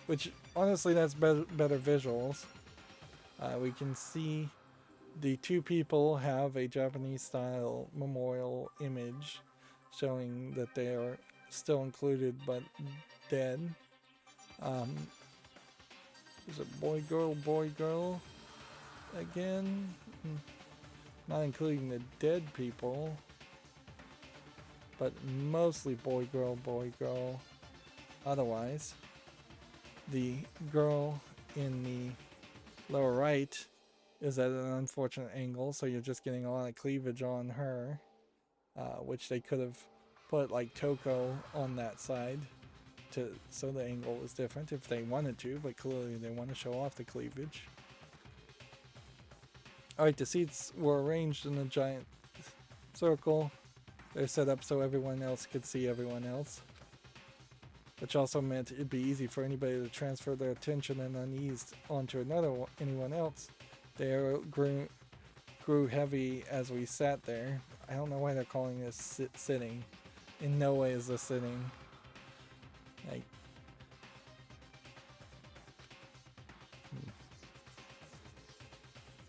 which honestly that's better visuals. We can see the 2 people have a Japanese style memorial image showing that they are still included but dead. Is it boy girl again? Not including the dead people, but mostly boy girl. Otherwise, the girl in the lower right is at an unfortunate angle, so you're just getting a lot of cleavage on her, which they could have put like Toko on that side so the angle was different if they wanted to, but clearly they want to show off the cleavage. Alright, the seats were arranged in a giant circle. They're set up so everyone else could see everyone else, which also meant it'd be easy for anybody to transfer their attention and unease onto anyone else. They grew heavy as we sat there. I don't know why they're calling this sitting. In no way is this sitting. Like,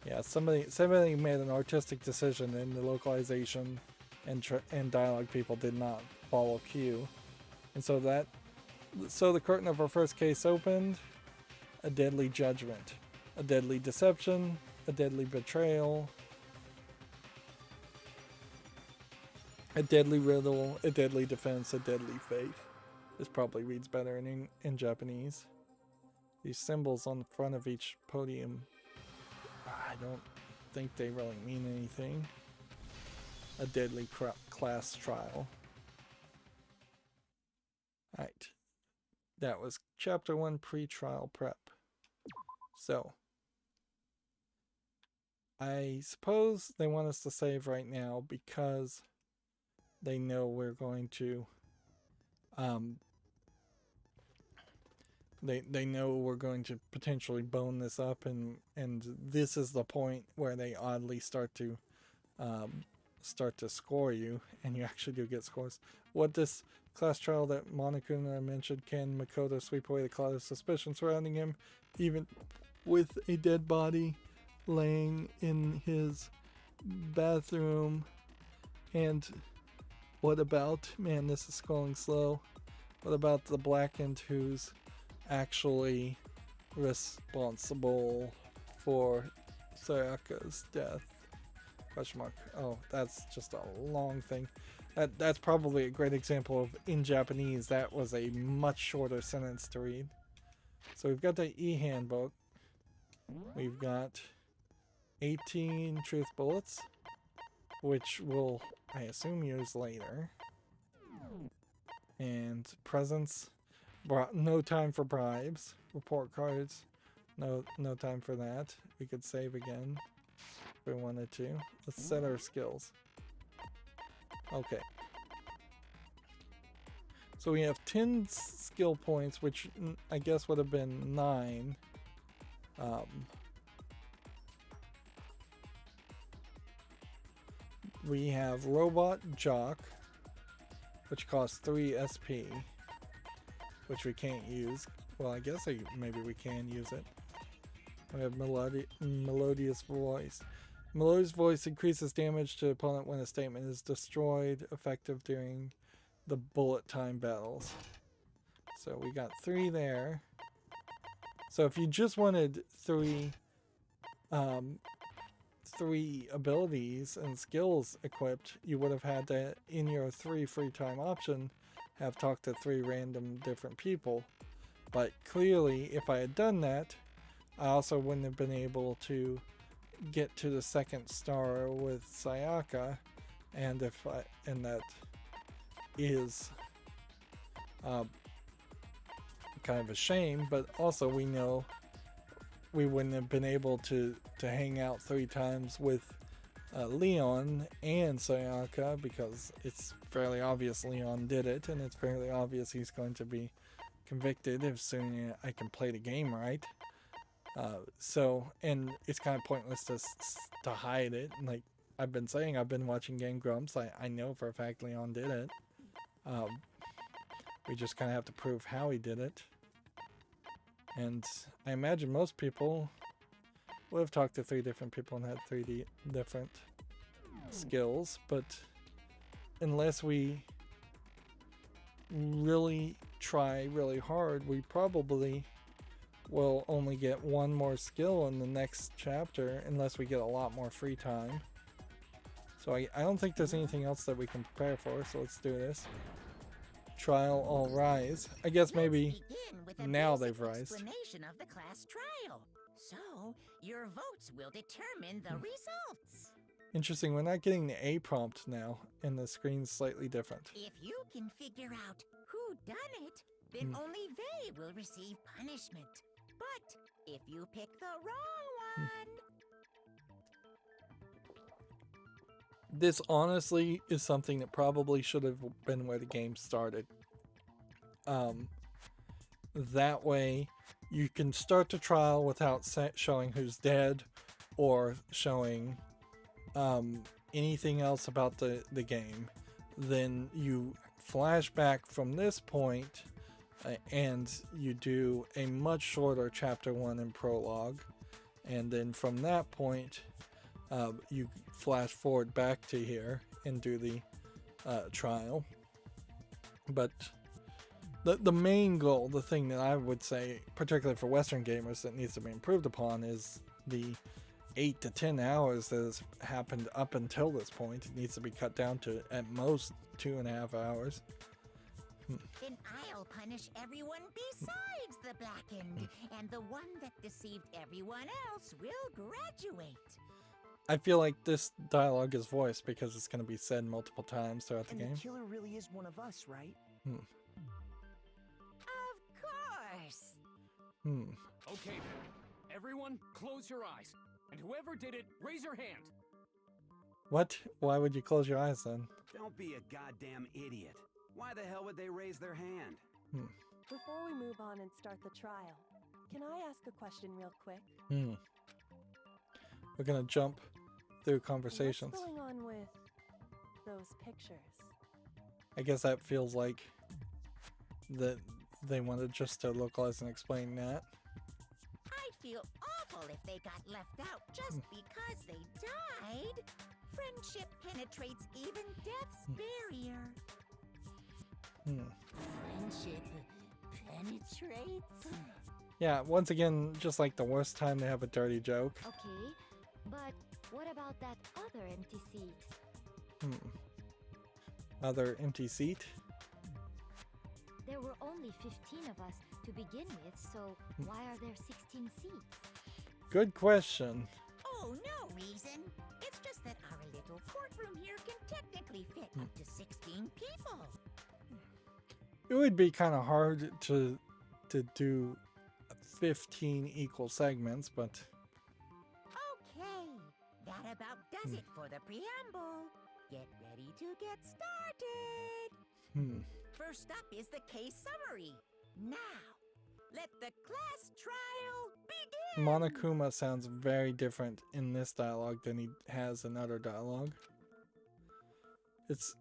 yeah, somebody made an artistic decision in the localization and dialogue people did not follow cue, and so the curtain of our first case opened. A deadly judgment, a deadly deception, a deadly betrayal, a deadly riddle, a deadly defense, a deadly faith. This probably reads better in Japanese. these symbols on the front of each podium, I don't think they really mean anything. A deadly class trial. Alright. That was chapter 1 pre-trial prep. So, I suppose they want us to save right now because they know we're going to they know we're going to potentially bone this up, and this is the point where they oddly start to score you, and you actually do get scores. What this class trial that Monokuma mentioned, can Makoto sweep away the cloud of suspicion surrounding him, even with a dead body laying in his bathroom? And what about, man, this is scrolling slow. What about the Blackened who's actually responsible for Sayaka's death? Question mark. Oh, that's just a long thing. That's probably a great example of, in Japanese, that was a much shorter sentence to read. So we've got the e-handbook. We've got 18 truth bullets, which we'll, I assume, use later. And presents. No time for bribes. Report cards. No time for that. We could save again if we wanted to. Let's set our skills. Okay. So we have 10 skill points, which I guess would have been 9. We have Robot Jock, which costs 3 SP, which we can't use. Well, I guess maybe we can use it. We have Melodious Voice. Melodious Voice increases damage to opponent when a statement is destroyed, effective during the bullet time battles. So we got 3 there. So if you just wanted 3 abilities and skills equipped, you would have had to, in your 3 free time option, have talked to 3 random different people. But clearly, if I had done that, I also wouldn't have been able to get to the 2nd star with Sayaka, and that is kind of a shame. But also, we know we wouldn't have been able to hang out 3 times with Leon and Sayaka, because it's fairly obvious Leon did it, and it's fairly obvious he's going to be convicted as soon as I can play the game right. So, and it's kind of pointless to hide it. Like I've been saying, I've been watching Game Grumps. I know for a fact Leon did it. We just kind of have to prove how he did it. And I imagine most people would have talked to 3 different people and had 3 different skills, but unless we really try really hard, we probably will only get 1 more skill in the next chapter, unless we get a lot more free time. So I don't think there's anything else that we can prepare for, so let's do this. Trial all rise. I guess maybe now they've rised. Explanation of the class trial. So your votes will determine the results. Interesting, we're not getting the A prompt now, and the screen's slightly different. If you can figure out who done it, then only they will receive punishment. But if you pick the wrong one... This honestly is something that probably should have been where the game started. That way you can start the trial without showing who's dead or showing anything else about the game. Then you flash back from this point and you do a much shorter chapter 1 and prologue, and then from that point you flash forward back to here and do the trial. But the main goal, the thing that I would say, particularly for Western gamers, that needs to be improved upon is the 8 to 10 hours that has happened up until this point. It needs to be cut down to at most 2.5 hours. then I'll punish everyone besides the blackened, and the one that deceived everyone else will graduate. I feel like this dialogue is voiced because it's going to be said multiple times throughout the game. And the killer really is one of us, right? Of course. Okay then. Everyone, close your eyes. And whoever did it, raise your hand. What? Why would you close your eyes then? Don't be a goddamn idiot. Why the hell would they raise their hand? Before we move on and start the trial, can I ask a question real quick? We're gonna jump through conversations. What's going on with those pictures? I guess that feels like that they wanted just to localize and explain that. I'd feel awful if they got left out just because they died. Friendship penetrates even death's barrier. Friendship penetrates? Yeah, once again, just like the worst time they have a dirty joke. Okay, but what about that other empty seat? Other empty seat? There were only 15 of us to begin with, so why are there 16 seats? Good question. Oh, no reason. It's just that our little courtroom here can technically fit up to 16 people. It would be kind of hard to do 15 equal segments, but... Okay, that about does it for the preamble. Get ready to get started. First up is the case summary. Now, let the class trial begin. Monokuma sounds very different in this dialogue than he has in other dialogue. It's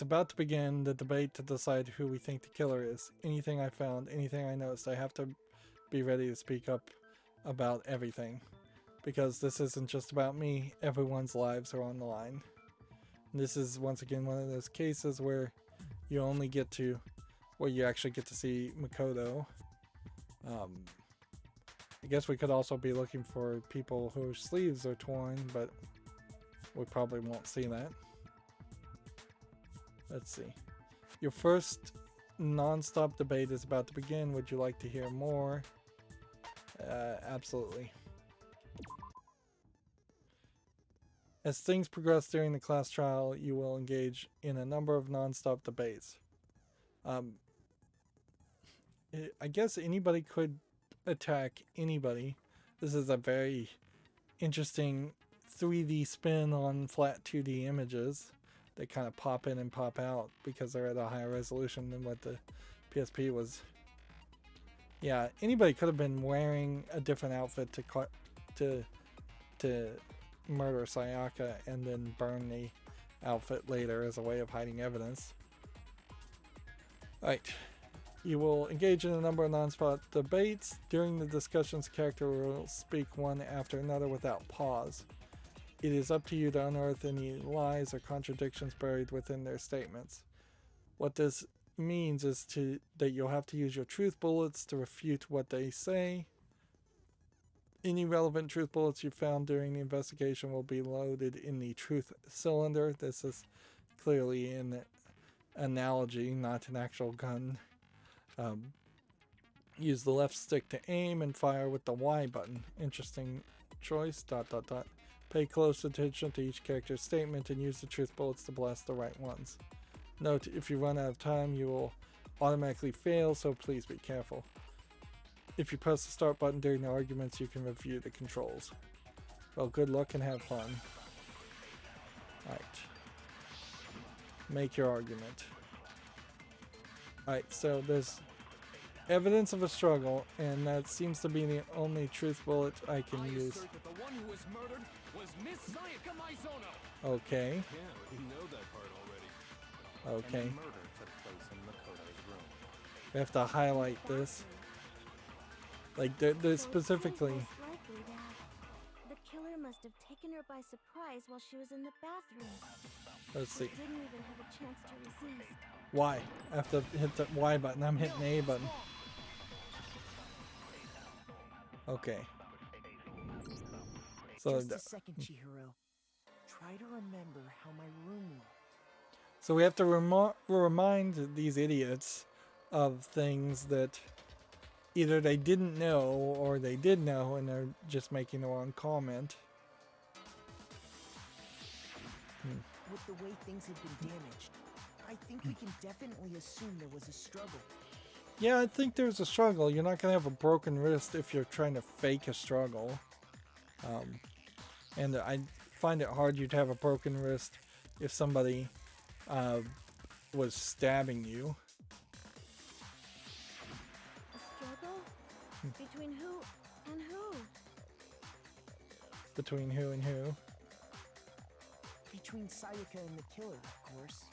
about to begin the debate to decide who we think the killer is. Anything I found, anything I noticed, I have to be ready to speak up about everything. Because this isn't just about me, everyone's lives are on the line. This is once again one of those cases where you only get to, where you actually get to see Makoto. I guess we could also be looking for people whose sleeves are torn, but we probably won't see that. Let's see. Your first non-stop debate is about to begin. Would you like to hear more? Absolutely. As things progress during the class trial, you will engage in a number of non-stop debates. I guess anybody could attack anybody. This is a very interesting 3D spin on flat 2D images. They kind of pop in and pop out because they're at a higher resolution than what the PSP was. Yeah, anybody could have been wearing a different outfit to murder Sayaka and then burn the outfit later as a way of hiding evidence. Alright. You will engage in a number of non-spot debates. During the discussions, the character will speak one after another without pause. It is up to you to unearth any lies or contradictions buried within their statements. What this means is that you'll have to use your truth bullets to refute what they say. Any relevant truth bullets you found during the investigation will be loaded in the truth cylinder. This is clearly an analogy, not an actual gun. Use the left stick to aim and fire with the Y button. Interesting choice. ... Pay close attention to each character's statement and use the truth bullets to blast the right ones. Note, if you run out of time, you will automatically fail, so please be careful. If you press the start button during the arguments, you can review the controls. Well, good luck and have fun. Alright. Make your argument. Alright, so there's evidence of a struggle, and that seems to be the only truth bullet I can use. assert that the one who was murdered was Miss Sayaka Maizono. Okay. Yeah, we know that part already. Okay. And the murder took place in Makoto's room. We have to highlight this. Like, they're specifically... Most likely that the killer must have taken her by surprise while she was in the bathroom. Let's see. Didn't even have a chance to resist. Y. I have to hit the Y button. I'm hitting the A button. Okay. So Just a second, Chihiro. Try to remember how my room looked. So we have to remind these idiots of things that either they didn't know or they did know and they're just making the wrong comment. With the way things have been damaged, I think we can definitely assume there was a struggle. Yeah, I think there's a struggle. You're not going to have a broken wrist if you're trying to fake a struggle. And I find it hard you'd have a broken wrist if somebody was stabbing you. A struggle? Between who and who? Between who and who? Between Sayaka and the killer, of course.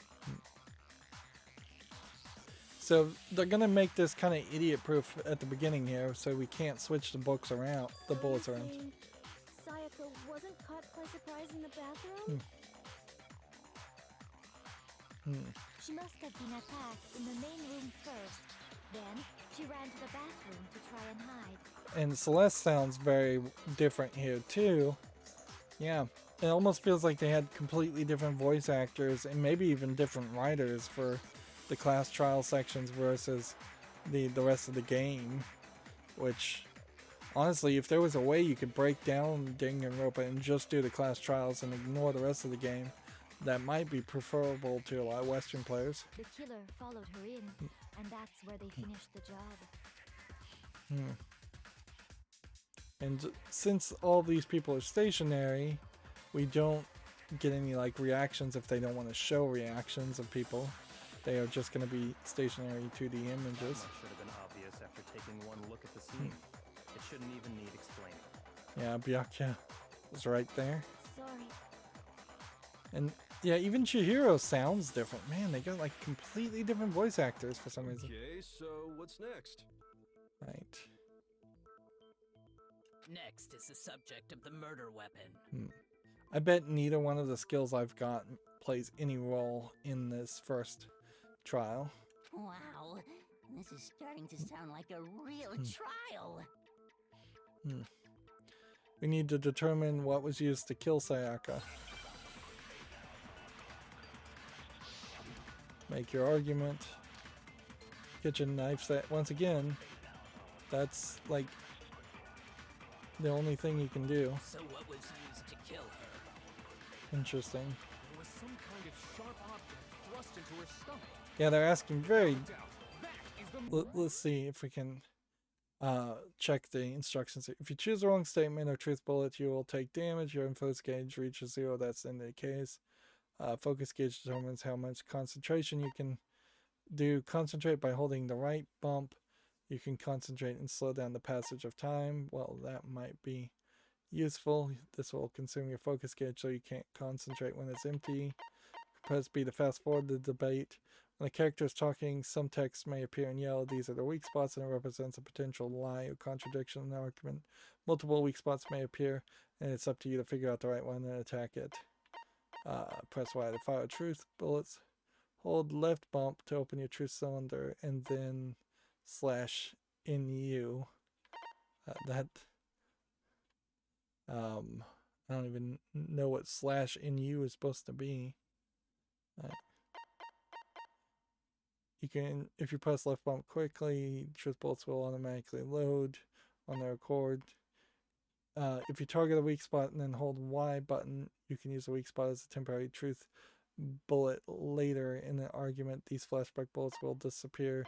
So they're gonna make this kind of idiot-proof at the beginning here, so we can't switch the books around, the bullets around. Sayaka wasn't caught by surprise in the bathroom? She must have been attacked in the main room first. Then she ran to the bathroom to try and hide. And Celeste sounds very different here too. Yeah, it almost feels like they had completely different voice actors and maybe even different writers for the class trial sections versus the rest of the game. Which, honestly, if there was a way you could break down Danganronpa and just do the class trials and ignore the rest of the game, that might be preferable to a lot of Western players. The killer followed her in, and that's where they finished the job. And since all these people are stationary, we don't get any like reactions if they don't want to show reactions of people. They are just going to be stationary 2D images. That should have been obvious after taking one look at the scene. It shouldn't even need explaining. Yeah, Byakuya is right there. Sorry. And yeah, even Chihiro sounds different. Man, they got like completely different voice actors for some reason. Okay, so what's next? Right. Next is the subject of the murder weapon. I bet neither one of the skills I've got plays any role in this first trial. Wow, this is starting to sound like a real trial. We need to determine what was used to kill Sayaka. Make your argument. Kitchen knife set. Once again, that's like the only thing you can do. So what was used to kill her? Interesting. There was some kind of sharp object thrust into her stomach. Yeah, they're asking very... That is the Let's see if we can check the instructions. If you choose the wrong statement or truth bullet, you will take damage. Your focus gauge reaches 0. That's in the case. Focus gauge determines how much concentration you can do. Concentrate by holding the right bump. You can concentrate and slow down the passage of time. Well, that might be useful. This will consume your focus gauge so you can't concentrate when it's empty. Press B to fast forward the debate. When a character is talking, some text may appear in yellow. These are the weak spots and it represents a potential lie or contradiction in the argument. Multiple weak spots may appear and it's up to you to figure out the right one and attack it. Press Y to fire truth bullets. Hold left bump to open your truth cylinder and then slash in you. I don't even know what slash in you is supposed to be. You can, if you press left bump quickly, truth bullets will automatically load on their accord. If you target a weak spot and then hold Y button, you can use the weak spot as a temporary truth bullet later in an argument. These flashback bullets will disappear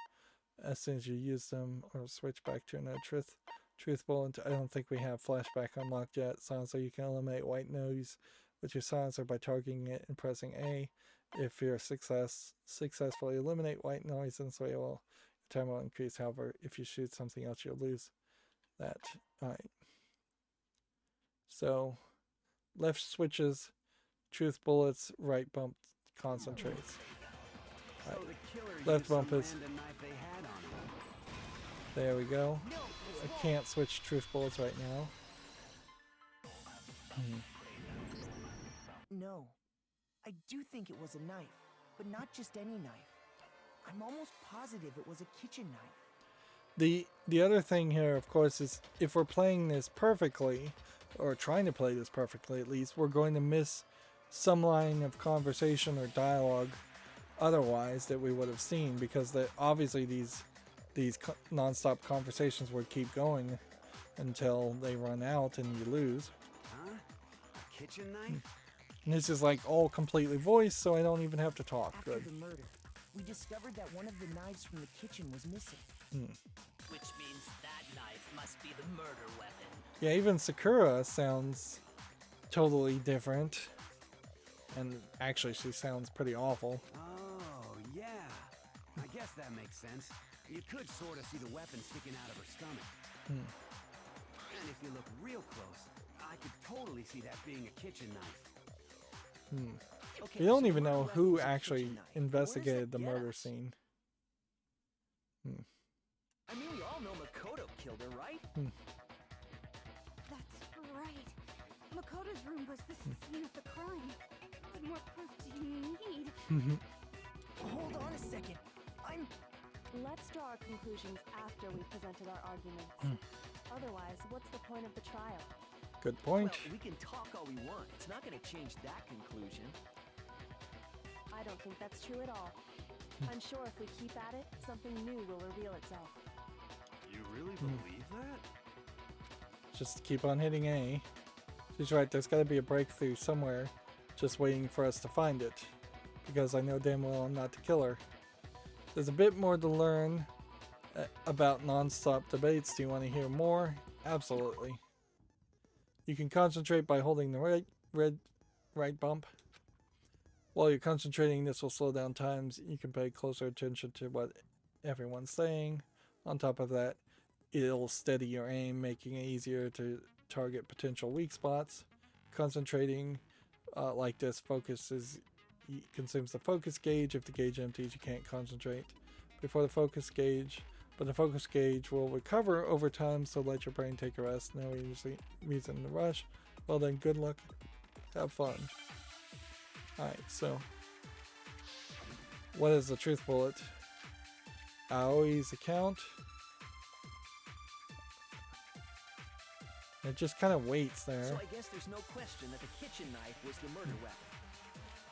as soon as you use them or switch back to another truth bullet. I don't think we have flashback unlocked yet. Silencer, you can eliminate white noise with your silencer by targeting it and pressing A. If you're successfully eliminate white noise, then so your time will increase. However, if you shoot something else, you'll lose that. Alright. So, left switches, truth bullets, right bump concentrates. Right. Left bump is... There we go. I can't switch truth bullets right now. No. I do think it was a knife, but not just any knife. I'm almost positive it was a kitchen knife. The other thing here, of course, is if we're playing this perfectly, or trying to play this perfectly at least, we're going to miss some line of conversation or dialogue otherwise that we would have seen, because obviously these non-stop conversations would keep going until they run out and you lose. Huh? A kitchen knife? And this is like all completely voiced, so I don't even have to talk. After Good. the murder, we discovered that one of the knives from the kitchen was missing. Which means that knife must be the murder weapon. Yeah, even Sakura sounds totally different. And actually, she sounds pretty awful. Oh, yeah. I guess that makes sense. You could sort of see the weapon sticking out of her stomach. And if you look real close, I could totally see that being a kitchen knife. Okay, We don't so even the know murder who weapon was a actually kitchen knife. investigated the Where does that murder get us? scene. I mean, we all know Makoto killed her, right? That's right. Makoto's room was the scene of the crime. What more proof do you need? Hold on a second. Let's draw our conclusions after we've presented our arguments. Otherwise, what's the point of the trial? Good point. Well, we can talk all we want. It's not going to change that conclusion. I don't think that's true at all. I'm sure if we keep at it, something new will reveal itself. You really believe that? Just keep on hitting A. She's right, there's got to be a breakthrough somewhere, just waiting for us to find it. Because I know damn well I'm not the killer. There's a bit more to learn about non-stop debates. Do you want to hear more? Absolutely. You can concentrate by holding the right bump. While you're concentrating, this will slow down times. You can pay closer attention to what everyone's saying. On top of that, it'll steady your aim, making it easier to target potential weak spots. Concentrating like this consumes the focus gauge. If the gauge empties, you can't concentrate before the focus gauge, but the focus gauge will recover over time, so let your brain take a rest. No reason to rush. Well then, good luck. Have fun. Alright, so what is the truth bullet? Aoi's account. It just kind of waits there. So I guess there's no question that the kitchen knife was the murder weapon.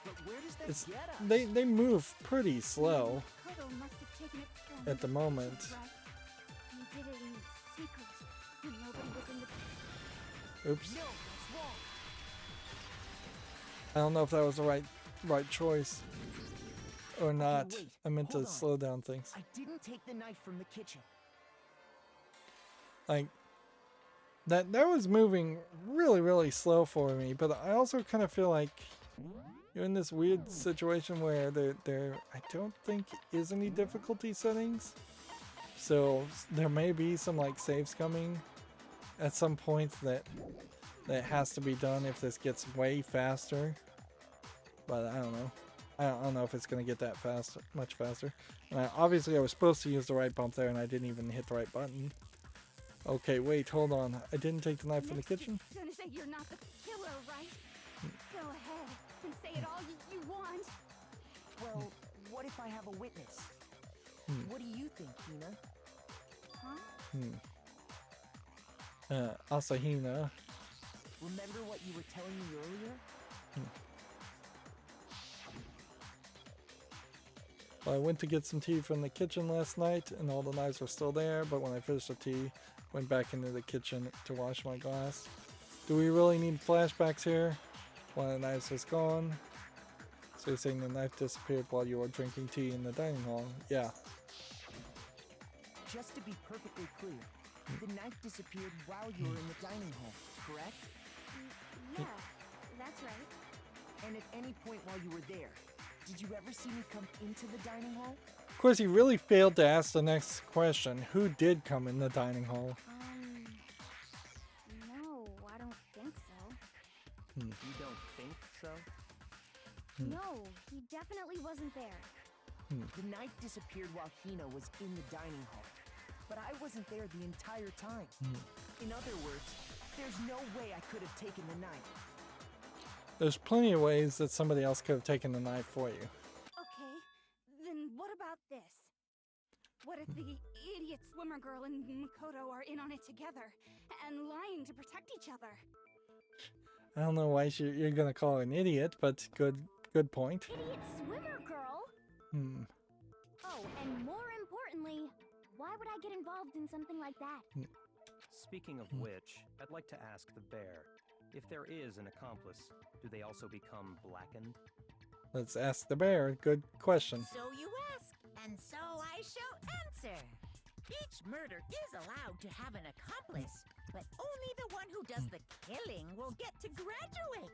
But where does that get us? They move pretty slow Makoto must have taken it from at the moment. right? He did it in secret when nobody was in the... Oops. No, that's wrong. I don't know if that was the right choice or not. wait, I meant to hold on. slow down things. I didn't take the knife from the kitchen. Like that was moving really slow for me, but I also kind of feel like you're in this weird situation where there I don't think is any difficulty settings. So there may be some like saves coming at some point that has to be done if this gets way faster. But I don't know. I don't know if it's going to get that fast, much faster. And obviously I was supposed to use the right bump there and I didn't even hit the right button. Okay, wait, hold on. I didn't take the knife from the kitchen? You're gonna say you're not the killer, right? Go ahead and say it all you want. Well, what if I have a witness? What do you think, Hina? Huh? Asahina. Remember what you were telling me earlier? Well, I went to get some tea from the kitchen last night and all the knives were still there, but when I finished the tea, went back into the kitchen to wash my glass. Do we really need flashbacks here? One of the knives was gone. So you're saying the knife disappeared while you were drinking tea in the dining hall? Yeah. Just to be perfectly clear, the knife disappeared while you were in the dining hall, correct? Yeah, that's right. And at any point while you were there, did you ever see me come into the dining hall? Of course, he really failed to ask the next question. Who did come in the dining hall? No, I don't think so. You don't think so? No, he definitely wasn't there. The knife disappeared while Hina was in the dining hall, but I wasn't there the entire time. In other words, there's no way I could have taken the knife. There's plenty of ways that somebody else could have taken the knife for you. Okay, then what about this? What if the idiot swimmer girl and Makoto are in on it together and lying to protect each other? I don't know why you're gonna call her an idiot, but good point. Idiot swimmer girl? Oh, and more importantly, why would I get involved in something like that? Speaking of which, I'd like to ask the bear, if there is an accomplice, do they also become blackened? Let's ask the bear. Good question. So you ask, and so I shall answer. Each murder is allowed to have an accomplice, but only the one who does the killing will get to graduate.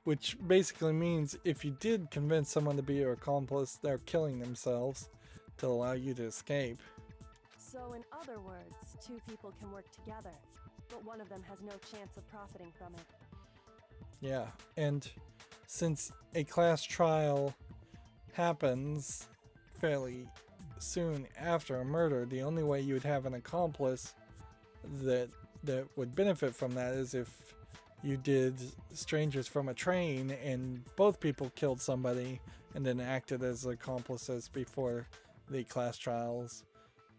Which basically means if you did convince someone to be your accomplice, they're killing themselves to allow you to escape. So in other words, two people can work together, but one of them has no chance of profiting from it. Yeah, and since a class trial happens fairly soon after a murder, the only way you would have an accomplice that would benefit from that is if you did Strangers from a Train and both people killed somebody and then acted as accomplices before the class trials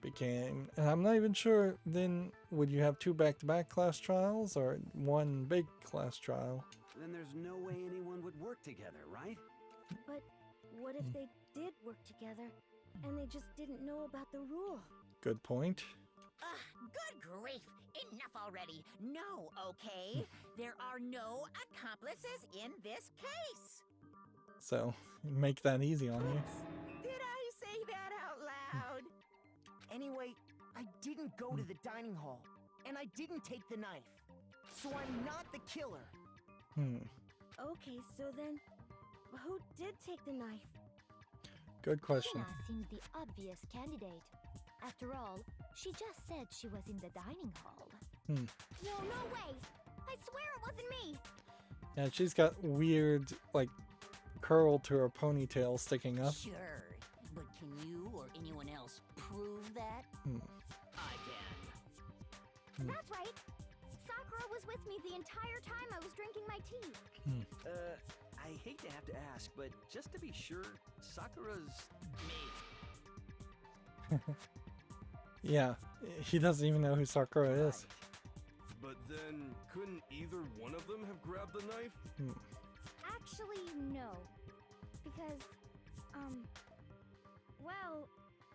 became. And I'm not even sure then, would you have two back-to-back class trials or one big class trial? Then there's no way anyone would work together, right? But what if they did work together and they just didn't know about the rule? Good point. Good grief! Enough already! No, okay? There are no accomplices in this case! So, make that easy on you. Did I say that out loud? Anyway, I didn't go to the dining hall, and I didn't take the knife. So I'm not the killer. Okay, so then, who did take the knife? Good question. Hina seems the obvious candidate. After all, she just said she was in the dining hall. No way! I swear it wasn't me! Yeah, she's got weird, like, curl to her ponytail sticking up. Sure, but can you or anyone else prove that? I can. That's right! Sakura was with me the entire time I was drinking my tea. I hate to have to ask, but just to be sure, Sakura's... Me. Yeah, he doesn't even know who Sakura is. But then, couldn't either one of them have grabbed the knife? Actually, no. Because, well...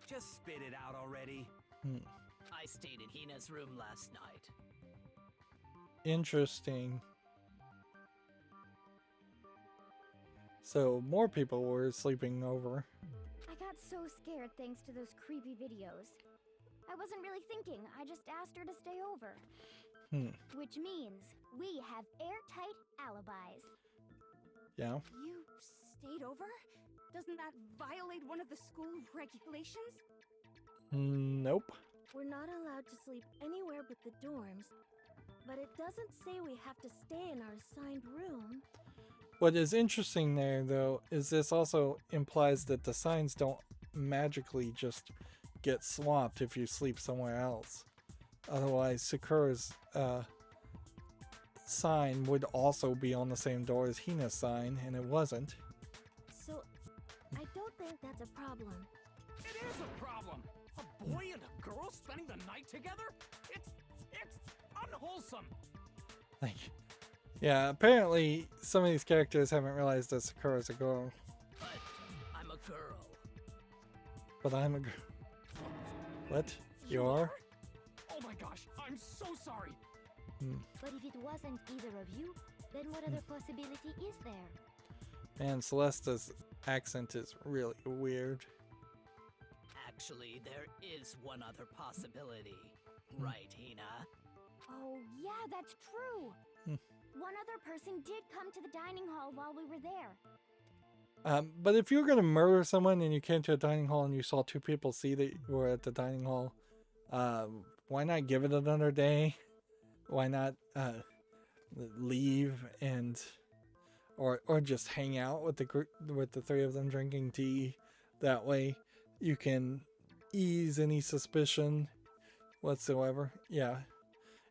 Just spit it out already. I stayed in Hina's room last night. Interesting. So, more people were sleeping over. I got so scared thanks to those creepy videos. I wasn't really thinking, I just asked her to stay over. Which means we have airtight alibis. Yeah. You stayed over? Doesn't that violate one of the school regulations? Nope. We're not allowed to sleep anywhere but the dorms, but it doesn't say we have to stay in our assigned room. What is interesting there, though, is this also implies that the signs don't magically just get swapped if you sleep somewhere else. Otherwise, Sakura's sign would also be on the same door as Hina's sign, and it wasn't. So, I don't think that's a problem. It is a problem! A boy and a girl spending the night together? It's unwholesome! Like, yeah, apparently some of these characters haven't realized that Sakura's a girl. But I'm a girl. But I'm a girl. What? You are? Oh my gosh, I'm so sorry! But if it wasn't either of you, then what other possibility is there? Man, Celeste's accent is really weird. Actually, there is one other possibility. Right, Hina? Oh, yeah, that's true. One other person did come to the dining hall while we were there. But if you were going to murder someone and you came to a dining hall and you saw two people see that you were at the dining hall, why not give it another day? Why not leave and or just hang out with the group, with the three of them drinking tea? That way you can ease any suspicion whatsoever. Yeah,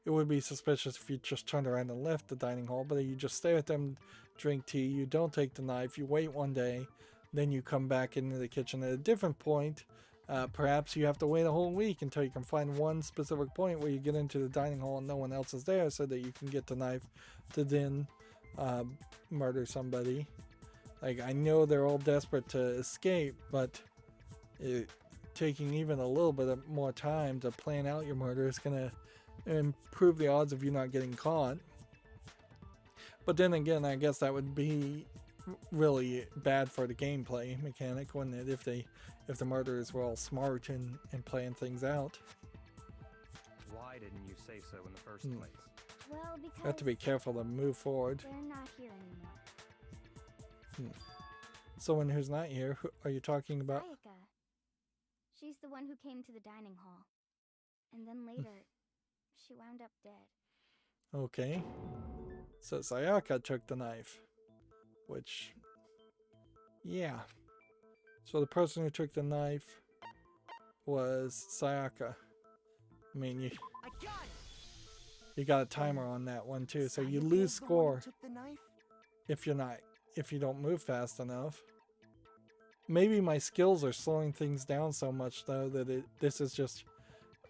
it would be suspicious if you just turned around and left the dining hall, but you just stay with them, drink tea, you don't take the knife, you wait one day, then you come back into the kitchen at a different point. Perhaps you have to wait a whole week until you can find one specific point where you get into the dining hall and no one else is there, so that you can get the knife to then murder somebody. Like, I know they're all desperate to escape, but taking even a little bit of more time to plan out your murder is going to improve the odds of you not getting caught. But then again, I guess that would be really bad for the gameplay mechanic, wouldn't it? If the murderers were all smart and plan things out. Why didn't you say so in the first place? Well, because You have to be careful to move forward. they're not here anymore. Someone who's not here, who are you talking about? Sayaka. She's the one who came to the dining hall. And then later, she wound up dead. Okay. So Sayaka took the knife. Which, yeah. So the person who took the knife was Sayaka. I mean, you got a timer on that one too, so you lose score if you don't move fast enough. Maybe my skills are slowing things down so much though that this is just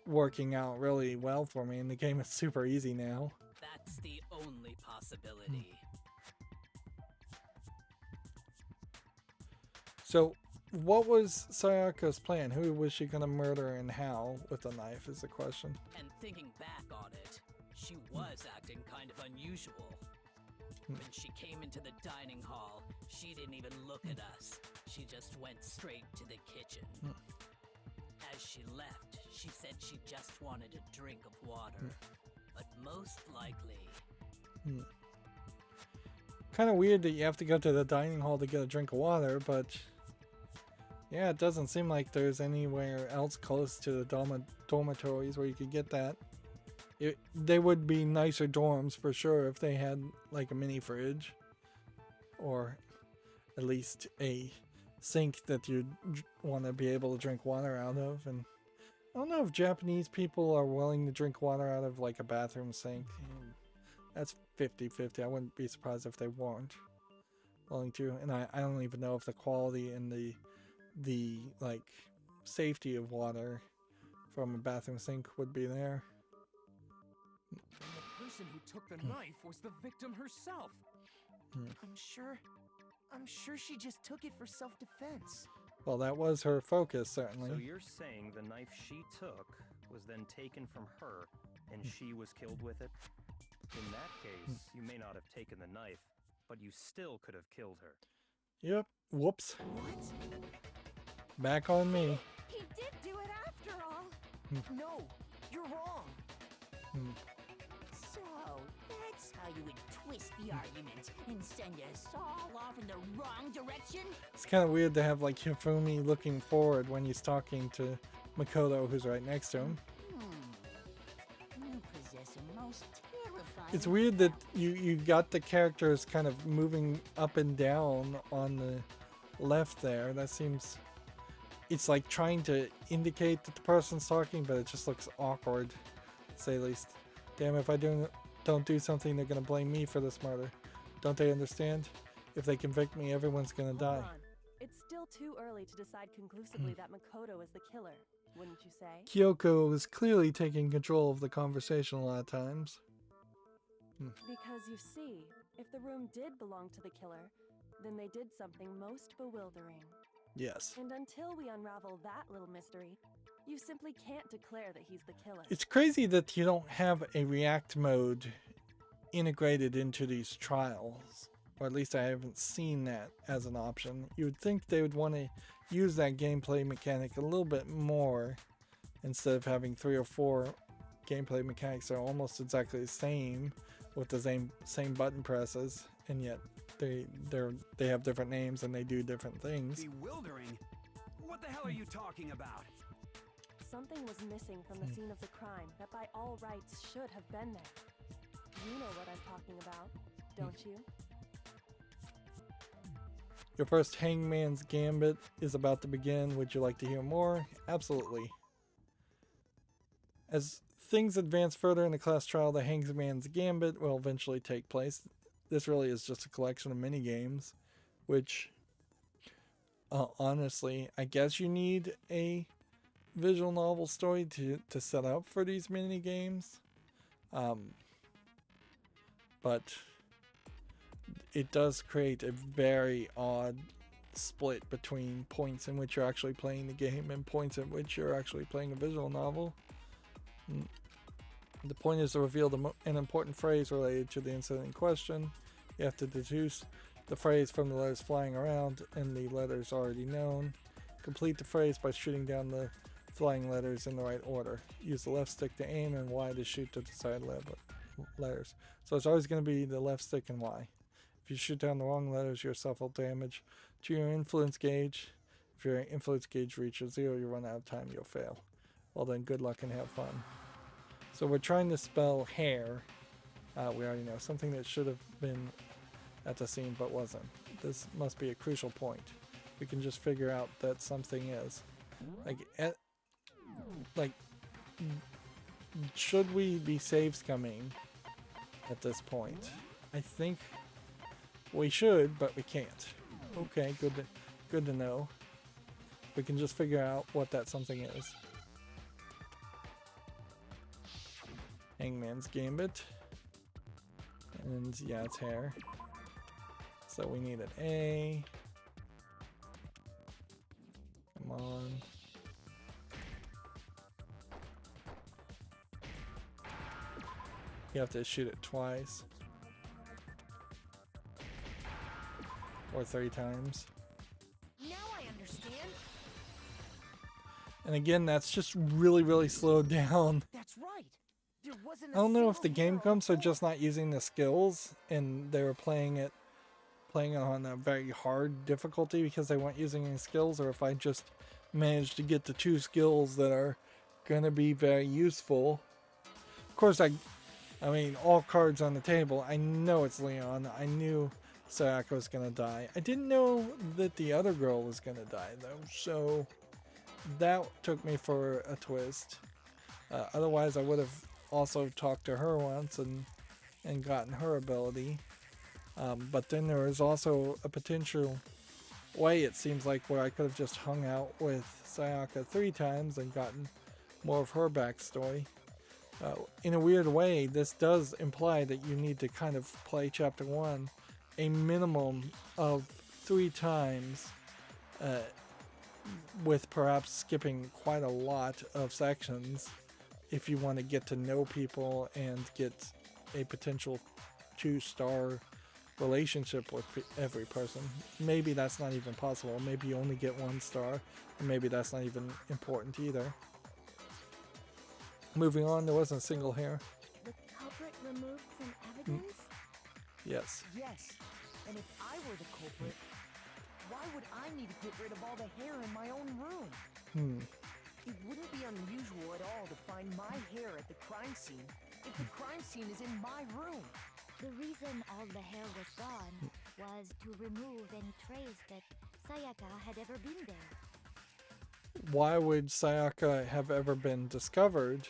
working out really well for me, and the game is super easy now. That's the only possibility. So, what was Sayaka's plan? Who was she gonna murder and how with a knife is the question. And thinking back on it, she was acting kind of unusual. When she came into the dining hall, she didn't even look at us. She just went straight to the kitchen. As she left, she said she just wanted a drink of water. But most likely... Kind of weird that you have to go to the dining hall to get a drink of water, but... Yeah, it doesn't seem like there's anywhere else close to the dormitories where you could get that. They would be nicer dorms for sure if they had like a mini fridge. Or at least a sink that you'd want to be able to drink water out of. And I don't know if Japanese people are willing to drink water out of like a bathroom sink. That's 50-50. I wouldn't be surprised if they weren't willing to. And I don't even know if the quality and the like safety of water from a bathroom sink would be there. And the person who took the knife was the victim herself. I'm sure she just took it for self-defense. Well, that was her focus, certainly. So you're saying the knife she took was then taken from her and she was killed with it? In that case, you may not have taken the knife, but you still could have killed her. Yep. Whoops. What? Back on me. He did do it after all. No, you're wrong. So, that's how you would twist the argument and send us all off in the wrong direction? It's kind of weird to have like Hifumi looking forward when he's talking to Makoto, who's right next to him. You possess a most terrifying... It's weird that you got the characters kind of moving up and down on the left there. That seems... It's like trying to indicate that the person's talking, but it just looks awkward, to say the least. Damn, if I don't do something, they're gonna blame me for this murder. Don't they understand? If they convict me, everyone's gonna die. Hold on. It's still too early to decide conclusively that Makoto is the killer, wouldn't you say? Kyoko is clearly taking control of the conversation a lot of times. Because you see, if the room did belong to the killer, then they did something most bewildering. Yes. And until we unravel that little mystery, you simply can't declare that he's the killer. It's crazy that you don't have a react mode integrated into these trials. Or at least I haven't seen that as an option. You would think they would want to use that gameplay mechanic a little bit more instead of having 3 or 4 gameplay mechanics that are almost exactly the same with the same button presses, and yet they have different names and they do different things. Bewildering? What the hell are you talking about? Something was missing from the scene of the crime that by all rights should have been there. You know what I'm talking about, don't you? Your first Hangman's Gambit is about to begin. Would you like to hear more? Absolutely. As things advance further in the class trial, the Hangman's Gambit will eventually take place. This really is just a collection of mini games, which honestly, I guess you need a visual novel story to set up for these mini games. But it does create a very odd split between points in which you're actually playing the game and points in which you're actually playing a visual novel. The point is to reveal an important phrase related to the incident in question. You have to deduce the phrase from the letters flying around and the letters already known. Complete the phrase by shooting down the flying letters in the right order. Use the left stick to aim and Y to shoot the desired letters. So it's always going to be the left stick and Y. If you shoot down the wrong letters, you'll suffer damage to your influence gauge. If your influence gauge reaches 0, you run out of time, you'll fail. Well then, good luck and have fun. So we're trying to spell hair. We already know. Something that should have been at the scene but wasn't. This must be a crucial point. We can just figure out that something is. Like, should we be save scumming at this point? I think we should, but we can't. Okay, good to know. We can just figure out what that something is. Hangman's Gambit. And yeah, it's hair. So we need an A. Come on. You have to shoot it twice. Or 3 times. Now I understand. And again, that's just really slowed down. That's right. There wasn't I don't know if the game comes are just not using the skills and they were playing it on a very hard difficulty because they weren't using any skills, or if I just managed to get the 2 skills that are gonna be very useful. Of course, I mean, all cards on the table. I know it's Leon. I knew Sayaka was gonna die. I didn't know that the other girl was gonna die though, so that took me for a twist. Otherwise, I would have also talked to her once and gotten her ability. But then there was also a potential way, it seems like, where I could have just hung out with Sayaka 3 times and gotten more of her backstory. In a weird way, this does imply that you need to kind of play Chapter 1 a minimum of 3 times, with perhaps skipping quite a lot of sections if you want to get to know people and get a potential 2-star relationship with every person. Maybe that's not even possible. Maybe you only get 1 star, and maybe that's not even important either. Moving on, there wasn't a single hair. The culprit removed some evidence? Yes. Yes. And if I were the culprit, why would I need to get rid of all the hair in my own room? It wouldn't be unusual at all to find my hair at the crime scene if the crime scene is in my room. The reason all the hair was gone was to remove any trace that Sayaka had ever been there. Why would Sayaka have ever been discovered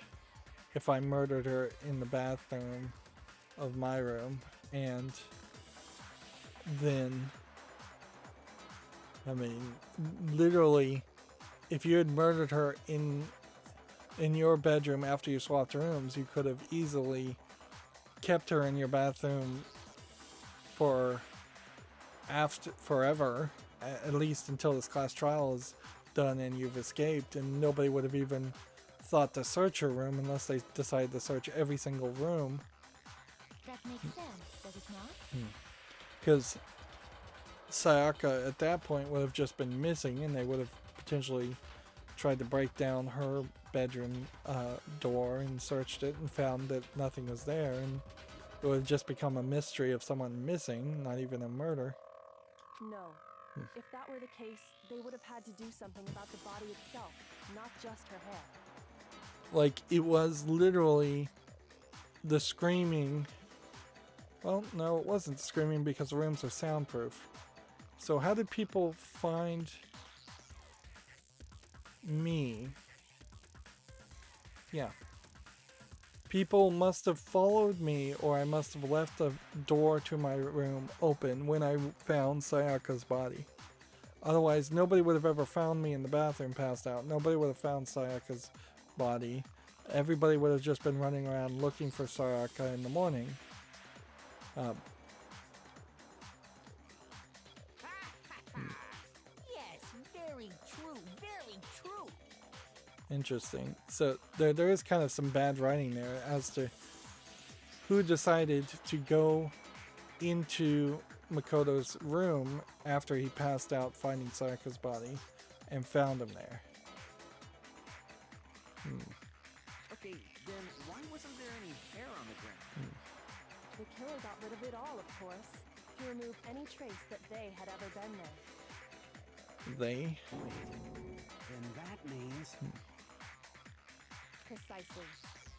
if I murdered her in the bathroom of my room? And then, I mean, literally, if you had murdered her in your bedroom after you swapped rooms, you could have easily kept her in your bathroom for forever, at least until this class trial is done and you've escaped, and nobody would have even thought to search your room unless they decided to search every single room. That makes sense, does it not? Because Sayaka at that point would have just been missing, and they would have potentially tried to break down her bedroom door and searched it and found that nothing was there, and it would have just become a mystery of someone missing, not even a murder. No. If that were the case, they would have had to do something about the body itself, not just her hair. Like, it was literally the screaming. Well, no, it wasn't screaming because the rooms are soundproof. So how did people find me? Yeah. People must have followed me, or I must have left the door to my room open when I found Sayaka's body. Otherwise, nobody would have ever found me in the bathroom passed out. Nobody would have found Sayaka's body. Everybody would have just been running around looking for Sayaka in the morning. Interesting. So there is kind of some bad writing there as to who decided to go into Makoto's room after he passed out finding Sayaka's body and found him there. Okay, then why wasn't there any hair on the ground? The killer got rid of it all, of course, to remove any trace that they had ever been there. They? Then that means... Precisely.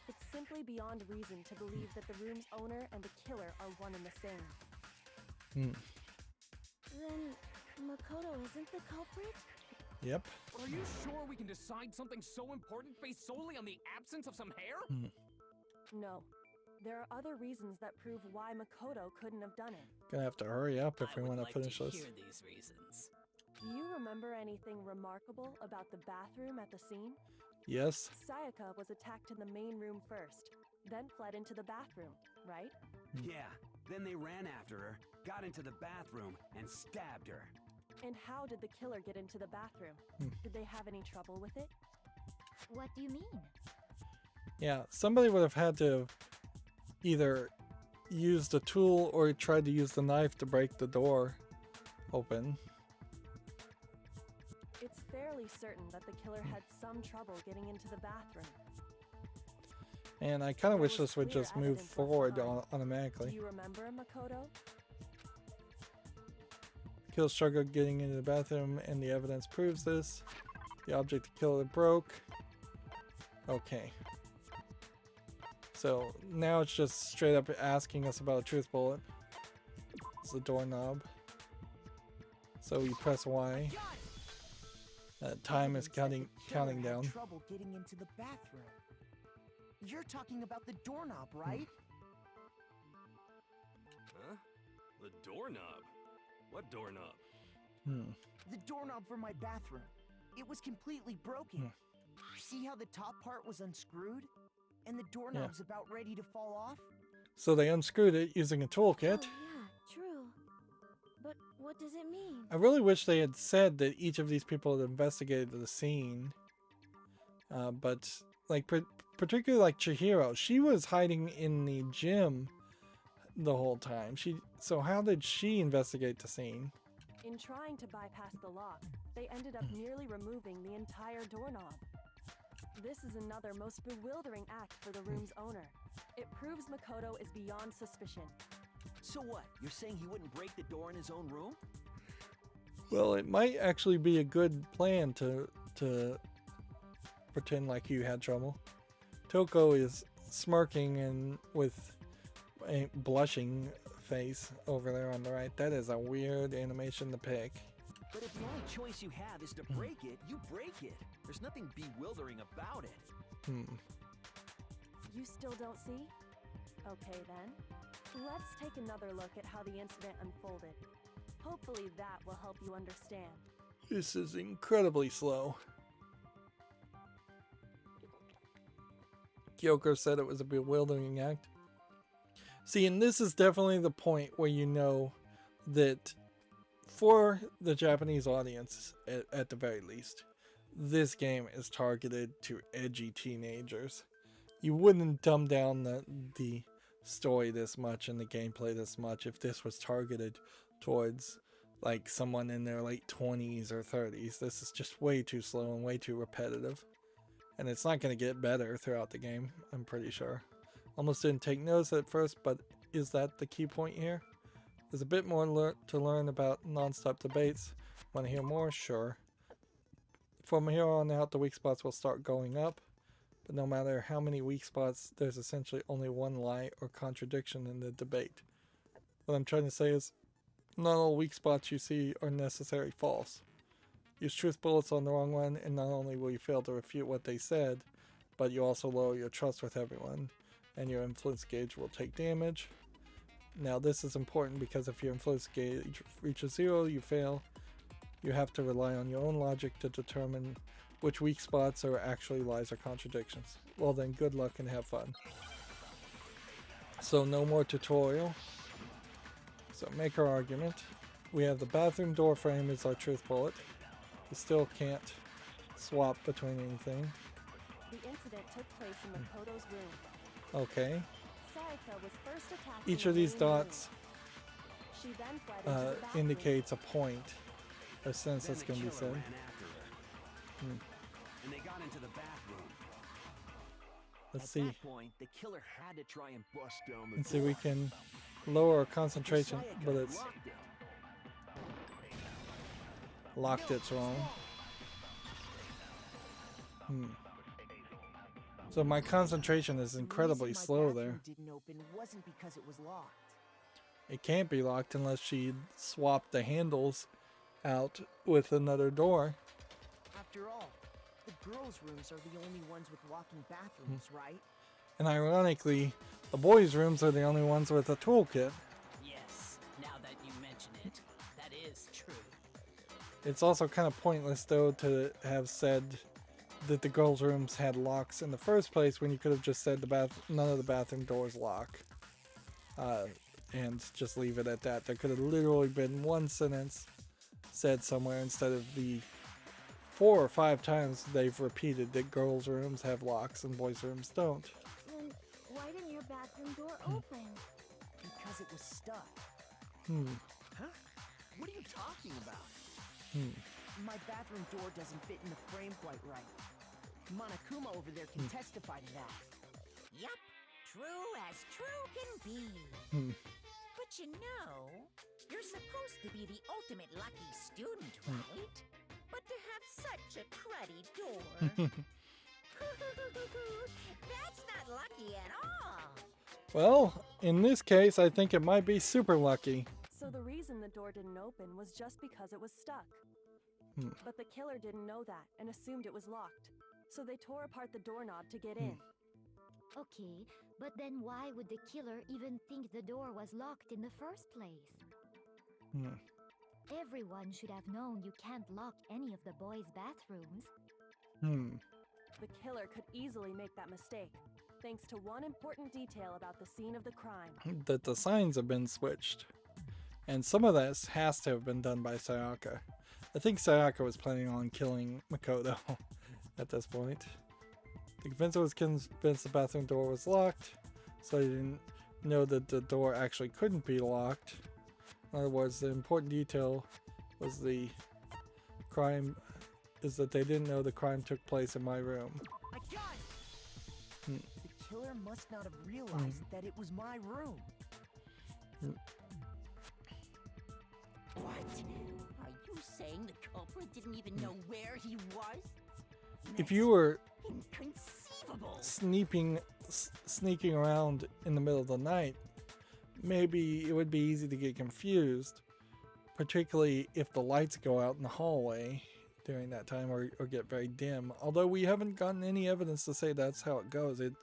It's simply beyond reason to believe that the room's owner and the killer are one and the same. Then Makoto isn't the culprit? Yep. Are you sure we can decide something so important based solely on the absence of some hair? No. There are other reasons that prove why Makoto couldn't have done it. Gonna have to hurry up if we want to finish this. Hear these reasons. Do you remember anything remarkable about the bathroom at the scene? Yes. Sayaka was attacked in the main room first, then fled into the bathroom, right? Yeah, then they ran after her, got into the bathroom, and stabbed her. And how did the killer get into the bathroom? Did they have any trouble with it? What do you mean? Yeah, somebody would have had to have either used a tool or tried to use the knife to break the door open. It's fairly certain that the killer had some trouble getting into the bathroom. And I kind of wish this would just move forward automatically. Do you remember Makoto? Kill struggled getting into the bathroom, and the evidence proves this. The object to kill it broke. Okay. So now it's just straight up asking us about a truth bullet. It's the doorknob. So we press Y. Time is counting down. Trouble getting into the bathroom. You're talking about the doorknob, right? Huh? The doorknob? What doorknob? The doorknob for my bathroom. It was completely broken. See how the top part was unscrewed? And the doorknob's about ready to fall off? So they unscrewed it using a toolkit. Oh, yeah, true. But what does it mean? I really wish they had said that each of these people had investigated the scene. But like particularly like Chihiro, she was hiding in the gym the whole time. So how did she investigate the scene? In trying to bypass the lock, they ended up nearly removing the entire doorknob. This is another most bewildering act for the room's owner. It proves Makoto is beyond suspicion. So what? You're saying he wouldn't break the door in his own room? Well, it might actually be a good plan to pretend like you had trouble. Toko is smirking and with a blushing face over there on the right. That is a weird animation to pick. But if the only choice you have is to break it, you break it. There's nothing bewildering about it. You still don't see? Okay then. Let's take another look at how the incident unfolded. Hopefully that will help you understand. This is incredibly slow. Kyoko said it was a bewildering act. See, and this is definitely the point where you know that for the Japanese audience, at the very least, this game is targeted to edgy teenagers. You wouldn't dumb down the story this much and the gameplay this much if this was targeted towards like someone in their late 20s or 30s. This is just way too slow and way too repetitive. And it's not going to get better throughout the game, I'm pretty sure. Almost didn't take notice at first, but is that the key point here? There's a bit more to learn about non-stop debates. Want to hear more? Sure. From here on out, the weak spots will start going up. But no matter how many weak spots, there's essentially only one lie or contradiction in the debate. What I'm trying to say is, not all weak spots you see are necessarily false. Use truth bullets on the wrong one, and not only will you fail to refute what they said, but you also lower your trust with everyone, and your influence gauge will take damage. Now this is important because if your influence gauge reaches 0, you fail. You have to rely on your own logic to determine which weak spots are actually lies or contradictions. Well then, good luck and have fun. So no more tutorial. So make our argument. We have the bathroom door frame as our truth bullet. We still can't swap between anything. The incident took place in Makoto's room. Okay. Sayaka was first attacked. Each in of the these main dots room. She then fled into the bathroom. indicates a point, a sentence that's going to be said. And they got into the bathroom. Let's see. At that point, the killer had to try and bust down the Let's see, door. we can lower our concentration, Sayaka but it's locked it. locked it's wrong. So my concentration is incredibly The reason my slow bathroom there. Didn't open wasn't because it was locked. It can't be locked unless she swapped the handles out with another door. After all, the girls' rooms are the only ones with walking bathrooms, right? And ironically, the boys' rooms are the only ones with a toolkit. Yes, now that you mention it, that is true. It's also kind of pointless, though, to have said that the girls' rooms had locks in the first place when you could have just said none of the bathroom doors lock. And just leave it at that. There could have literally been one sentence said somewhere instead of the 4 or 5 times they've repeated that girls' rooms have locks and boys' rooms don't. Then why didn't your bathroom door open? Because it was stuck. Huh? What are you talking about? My bathroom door doesn't fit in the frame quite right. Monokuma over there can testify to that. Yup, true as true can be. But you know, you're supposed to be the ultimate lucky student, right? But to have such a cruddy door. That's not lucky at all. Well, in this case, I think it might be super lucky. So the reason the door didn't open was just because it was stuck. But the killer didn't know that and assumed it was locked. So they tore apart the doorknob to get in. Okay, but then why would the killer even think the door was locked in the first place? Everyone should have known you can't lock any of the boys' bathrooms. The killer could easily make that mistake, thanks to one important detail about the scene of the crime. That the signs have been switched. And some of this has to have been done by Sayaka. I think Sayaka was planning on killing Makoto at this point. The convincer was convinced the bathroom door was locked, so he didn't know that the door actually couldn't be locked. In other words, the important detail was the crime is that they didn't know the crime took place in my room. I got it! The killer must not have realized that it was my room. What? Are you saying the culprit didn't even know where he was? If you were Inconceivable! sneaking around in the middle of the night, maybe it would be easy to get confused, particularly if the lights go out in the hallway during that time or get very dim. Although we haven't gotten any evidence to say that's how it goes. It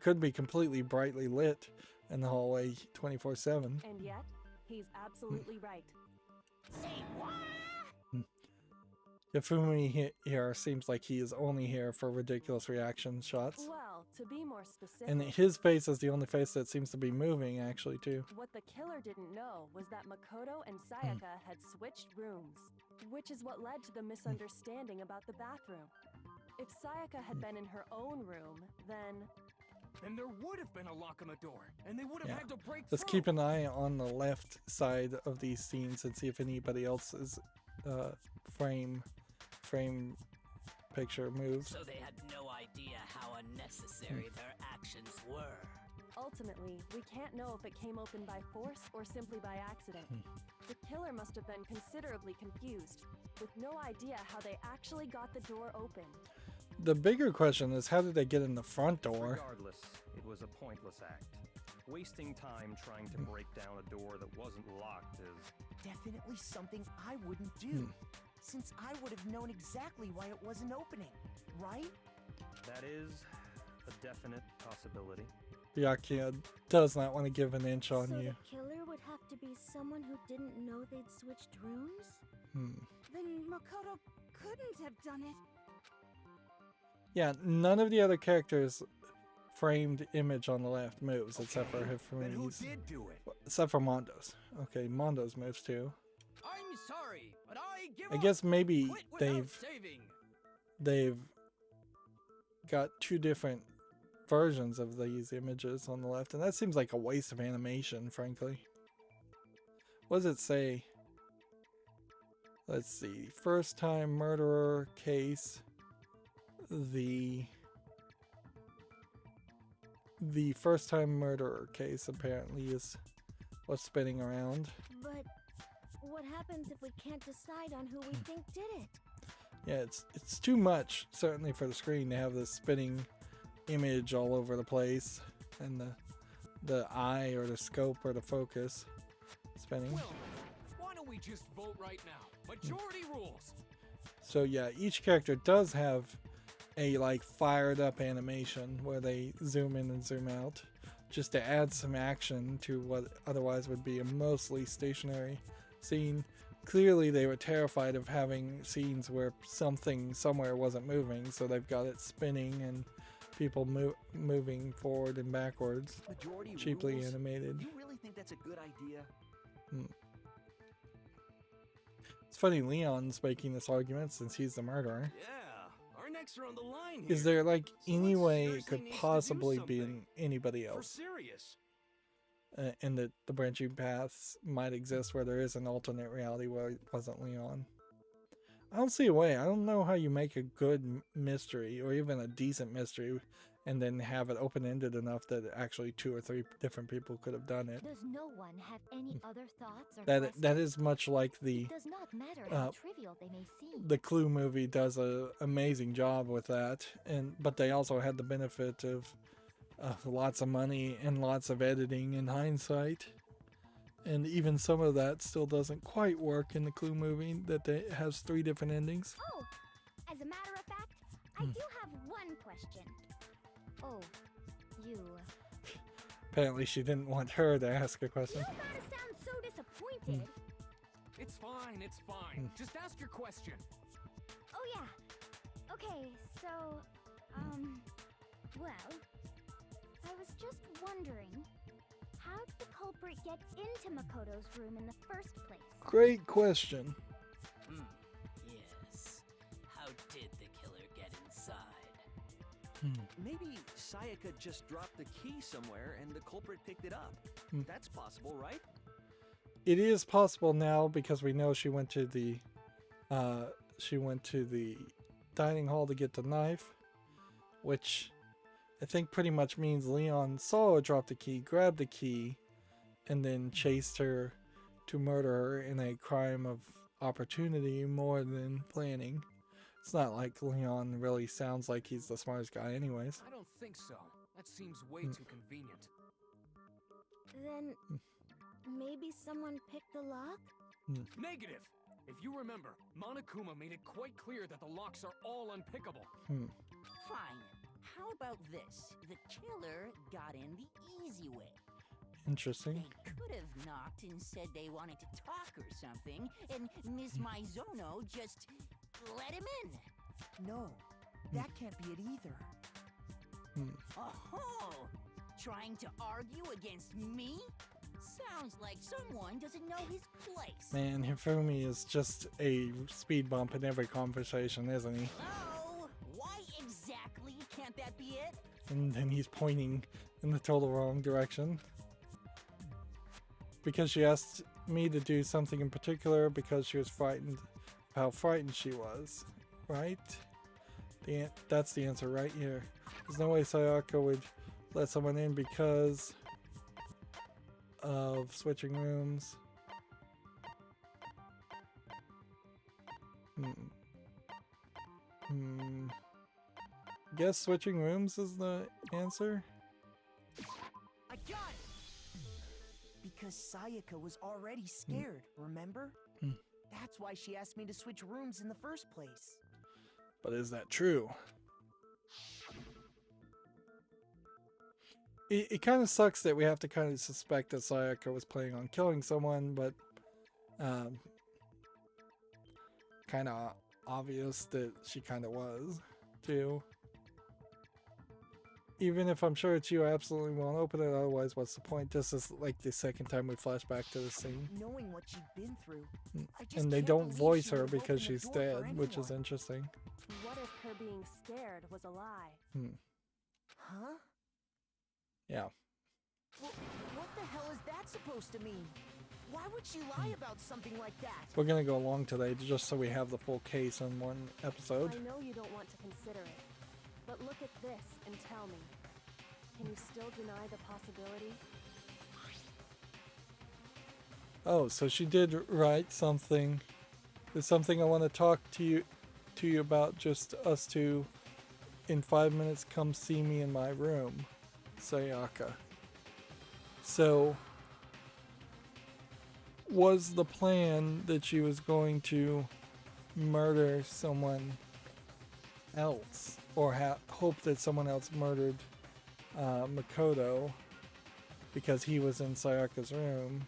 could be completely brightly lit in the hallway 24/7. And yet, he's absolutely right. Say what? Yafumi here seems like he is only here for ridiculous reaction shots. Well, to be more specific, And his face is the only face that seems to be moving, actually, too. what the killer didn't know was that Makoto and Sayaka had switched rooms, which is what led to the misunderstanding about the bathroom. If Sayaka had been in her own room, then there would have been a lock on the door, and they would have had to break Let's keep an eye on the left side of these scenes and see if anybody else's frame picture moves. So they had no idea how unnecessary their actions were. ultimately, we can't know if it came open by force or simply by accident. The killer must have been considerably confused, with no idea how they actually got the door open. The bigger question is, how did they get in the front door? Regardless, it was a pointless act. Wasting time trying to break down a door that wasn't locked is... definitely something I wouldn't do, since I would have known exactly why it wasn't opening, right? That is a definite possibility. Byakuya does not want to give an inch on so you. the killer would have to be someone who didn't know they'd switched rooms? Then Makoto couldn't have done it. Yeah, none of the other characters' framed image on the left moves except for Then who Hifumi's. did do it? Except for Mondo's. Okay, Mondo's moves too. I'm sorry, but I give I up. guess maybe Quit without they've saving. they've got two different versions of these images on the left, and that seems like a waste of animation, frankly. What does it say? Let's see. First time murderer case. The first time murderer case apparently is what's spinning around. But what happens if we can't decide on who we think did it? Yeah, it's too much, certainly for the screen, to have this spinning image all over the place, and the eye or the scope or the focus spinning. Well, why don't we just vote right now? Majority rules. So yeah, each character does have a like fired up animation where they zoom in and zoom out, just to add some action to what otherwise would be a mostly stationary scene. Clearly they were terrified of having scenes where something somewhere wasn't moving, so they've got it spinning and people moving forward and backwards. Majority cheaply rules? animated. You really think that's a good idea? It's funny Leon's making this argument since he's the murderer. Yeah, our necks are on the line here. Is there like any Someone way it seriously could needs to do possibly be in something. anybody We're else? serious. And that the branching paths might exist where there is an alternate reality where it wasn't Leon. I don't see a way. I don't know how you make a good mystery or even a decent mystery and then have it open-ended enough that actually 2 or 3 different people could have done it. Does no one have any other thoughts or That is much like the It does not matter how trivial they may seem. the Clue movie does an amazing job with that, but they also had the benefit of lots of money and lots of editing in hindsight, and even some of that still doesn't quite work in the Clue movie, that it has 3 different endings. Oh, as a matter of fact, I do have one question. Oh, you. Apparently she didn't want her to ask a question. You gotta sound so disappointed. It's fine, it's fine. Just ask your question. Oh yeah. Okay, so, well, I was just wondering, how did the culprit get into Makoto's room in the first place? Great question. Yes. How did the killer get inside? Maybe Sayaka just dropped the key somewhere and the culprit picked it up. That's possible, right? It is possible now because we know she went to the dining hall to get the knife, which I think pretty much means Leon saw her drop the key, grabbed the key, and then chased her to murder her in a crime of opportunity more than planning. It's not like Leon really sounds like he's the smartest guy anyways. I don't think so. That seems way too convenient. Then, maybe someone picked the lock? Negative! If you remember, Monokuma made it quite clear that the locks are all unpickable. Fine. How about this? The killer got in the easy way. Interesting. They could have knocked and said they wanted to talk or something, and Ms. Maizono just let him in. No, that can't be it either. Oh, trying to argue against me? Sounds like someone doesn't know his place. Man, Hifumi is just a speed bump in every conversation, isn't he? Oh, why exactly can't that be it? And then he's pointing in the total wrong direction. Because she asked me to do something in particular because she was frightened of how frightened she was, right? That's the answer right here. There's no way Sayaka would let someone in because of switching rooms. Guess switching rooms is the answer? I got it! Because Sayaka was already scared, remember? That's why she asked me to switch rooms in the first place. But is that true? It kind of sucks that we have to kind of suspect that Sayaka was planning on killing someone, but kind of obvious that she kind of was, too. even if I'm sure it's you, I absolutely won't open it. Otherwise, what's the point? This is like the second time we flash back to the scene. Knowing what she'd been through, I just And they can't don't believe voice she her would have because opened the she's door for dead, which is anyone. interesting. What if her being scared was a lie? Huh? Yeah. Well, what the hell is that supposed to mean? Why would she lie about something like that? We're gonna go long today just so we have the full case in one episode. I know you don't want to consider it, but look at this and tell me. Can you still deny the possibility? Oh, so she did write something. There's something I want to talk to you about. Just us two. In 5 minutes, come see me in my room, Sayaka. So, was the plan that she was going to murder someone else, or hope that someone else murdered Makoto because he was in Sayaka's room?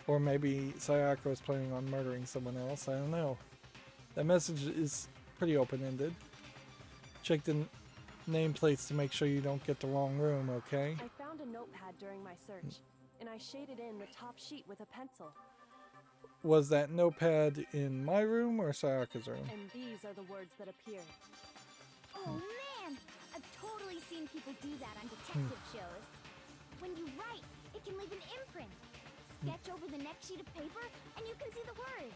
Or maybe Sayaka was planning on murdering someone else. I don't know. That message is pretty open-ended. Check the nameplates to make sure you don't get the wrong room, okay? I found a notepad during my search, and I shaded in the top sheet with a pencil. Was that notepad in my room or Sayaka's room? And these are the words that appeared. Oh man! I've totally seen people do that on detective shows. When you write, it can leave an imprint. Sketch over the next sheet of paper, and you can see the words.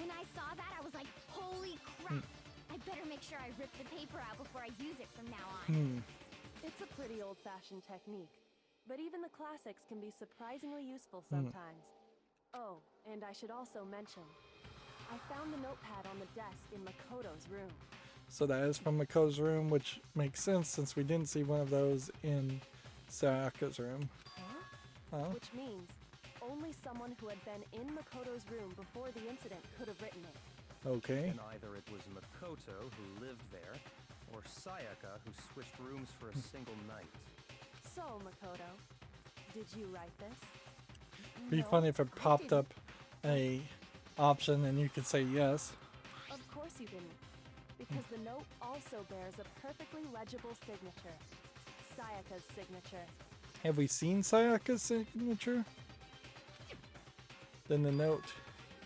When I saw that, I was like, holy crap! I better make sure I rip the paper out before I use it from now on. It's a pretty old-fashioned technique, but even the classics can be surprisingly useful sometimes. Oh, and I should also mention, I found the notepad on the desk in Makoto's room. So that is from Makoto's room, which makes sense since we didn't see one of those in Sayaka's room. Which means only someone who had been in Makoto's room before the incident could have written it. Okay. And either it was Makoto who lived there, or Sayaka who switched rooms for a single night. So, Makoto, did you write this? It'd be funny if it popped up a option and you could say yes. Of course you didn't, because the note also bears a perfectly legible signature. Sayaka's signature. Have we seen Sayaka's signature? Then the note,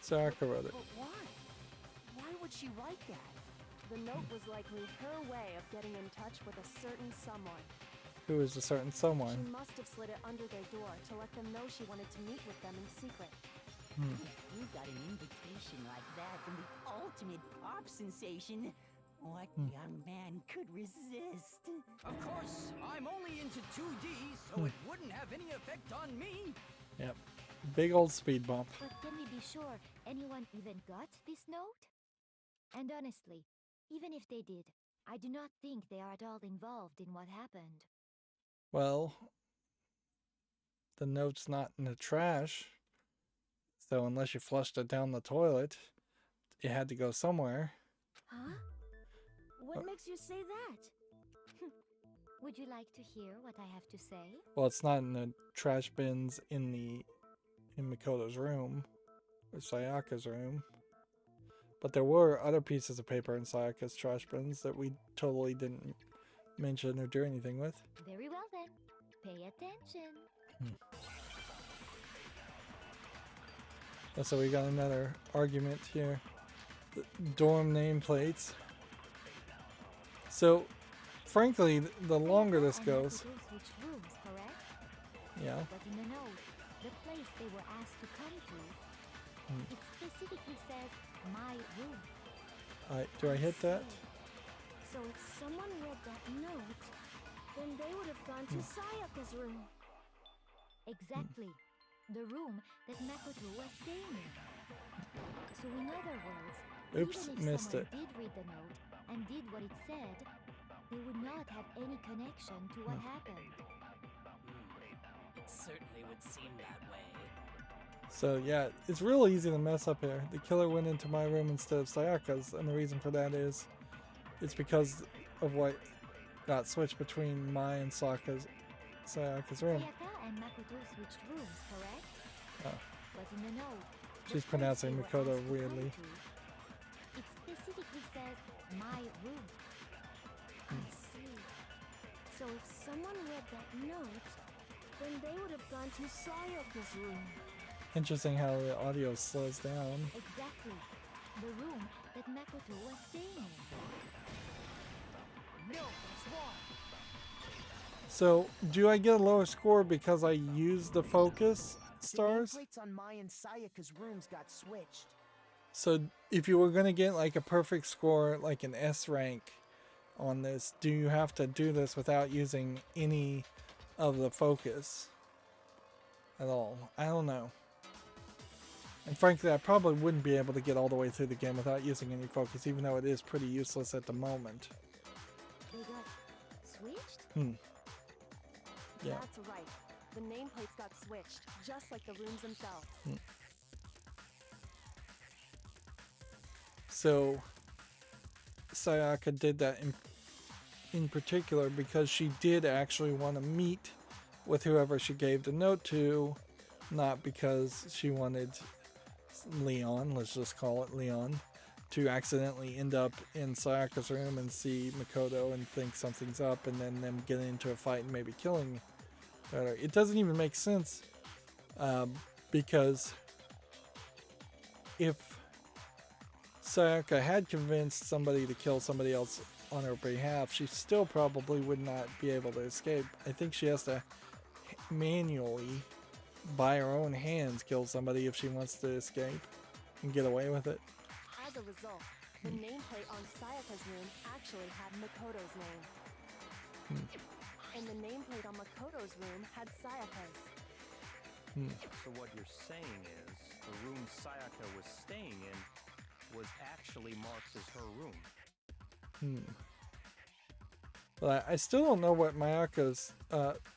Sayaka wrote it. But why? Why would she write that? The note was likely her way of getting in touch with a certain someone. Who is a certain She someone? must have slid it under their door to let them know she wanted to meet with them in secret. You got an invitation like that from the ultimate pop sensation. What young man could resist? Of course, I'm only into 2D, so it wouldn't have any effect on me. Yep. Big old speed bump. But can we be sure anyone even got this note? And honestly, even if they did, I do not think they are at all involved in what happened. Well, the note's not in the trash. So unless you flushed it down the toilet, it had to go somewhere. Huh? What makes you say that? Would you like to hear what I have to say? Well, it's not in the trash bins in Makoto's room, or Sayaka's room. But there were other pieces of paper in Sayaka's trash bins that we totally didn't mention or do anything with. Very well then. Pay attention. So we got another argument here. The dorm nameplates. So, frankly, the longer this goes... Which rooms, correct? Yeah. But in the note, the place they were asked to come to, it specifically says, my room. Do I hit that? So if someone read that note, then they would have gone to Sayaka's room. Exactly. The room that Makoto was staying in. So in other words, Oops, even if missed someone it. did read the note and did what it said, they would not have any connection to what happened. It certainly would seem that way. So yeah, it's real easy to mess up here. The killer went into my room instead of Sayaka's, and the reason for that is it's because of what got switched between my and Sayaka's room. Sayaka and Makoto switched rooms, correct? Oh. But in the note, the She's place pronouncing they were Makoto asked to weirdly. come to, it specifically says my room. if someone read that note, then they would have gone to Sayaka's room. Interesting how the audio slows down. Exactly. The room that Makoto was staying in. No, that's wrong. So, do I get a lower score because I used the focus stars? The nameplates on Mai and Sayaka's rooms got switched. So, if you were going to get like a perfect score, like an S rank on this, do you have to do this without using any of the focus at all? I don't know. And frankly, I probably wouldn't be able to get all the way through the game without using any focus, even though it is pretty useless at the moment. They got switched? Yeah. That's right. The nameplates got switched, just like the rooms themselves. So, Sayaka did that in particular because she did actually want to meet with whoever she gave the note to, not because she wanted Leon, let's just call it Leon, to accidentally end up in Sayaka's room and see Makoto and think something's up, and then them getting into a fight and maybe killing her. It doesn't even make sense, because if Sayaka had convinced somebody to kill somebody else on her behalf, she still probably would not be able to escape. I think she has to manually, by her own hands, kill somebody if she wants to escape and get away with it. As a result, the nameplate on Sayaka's room actually had Makoto's name. And the nameplate on Makoto's room had Sayaka's. So what you're saying is, the room Sayaka was staying in was actually marked as her room. But I still don't know what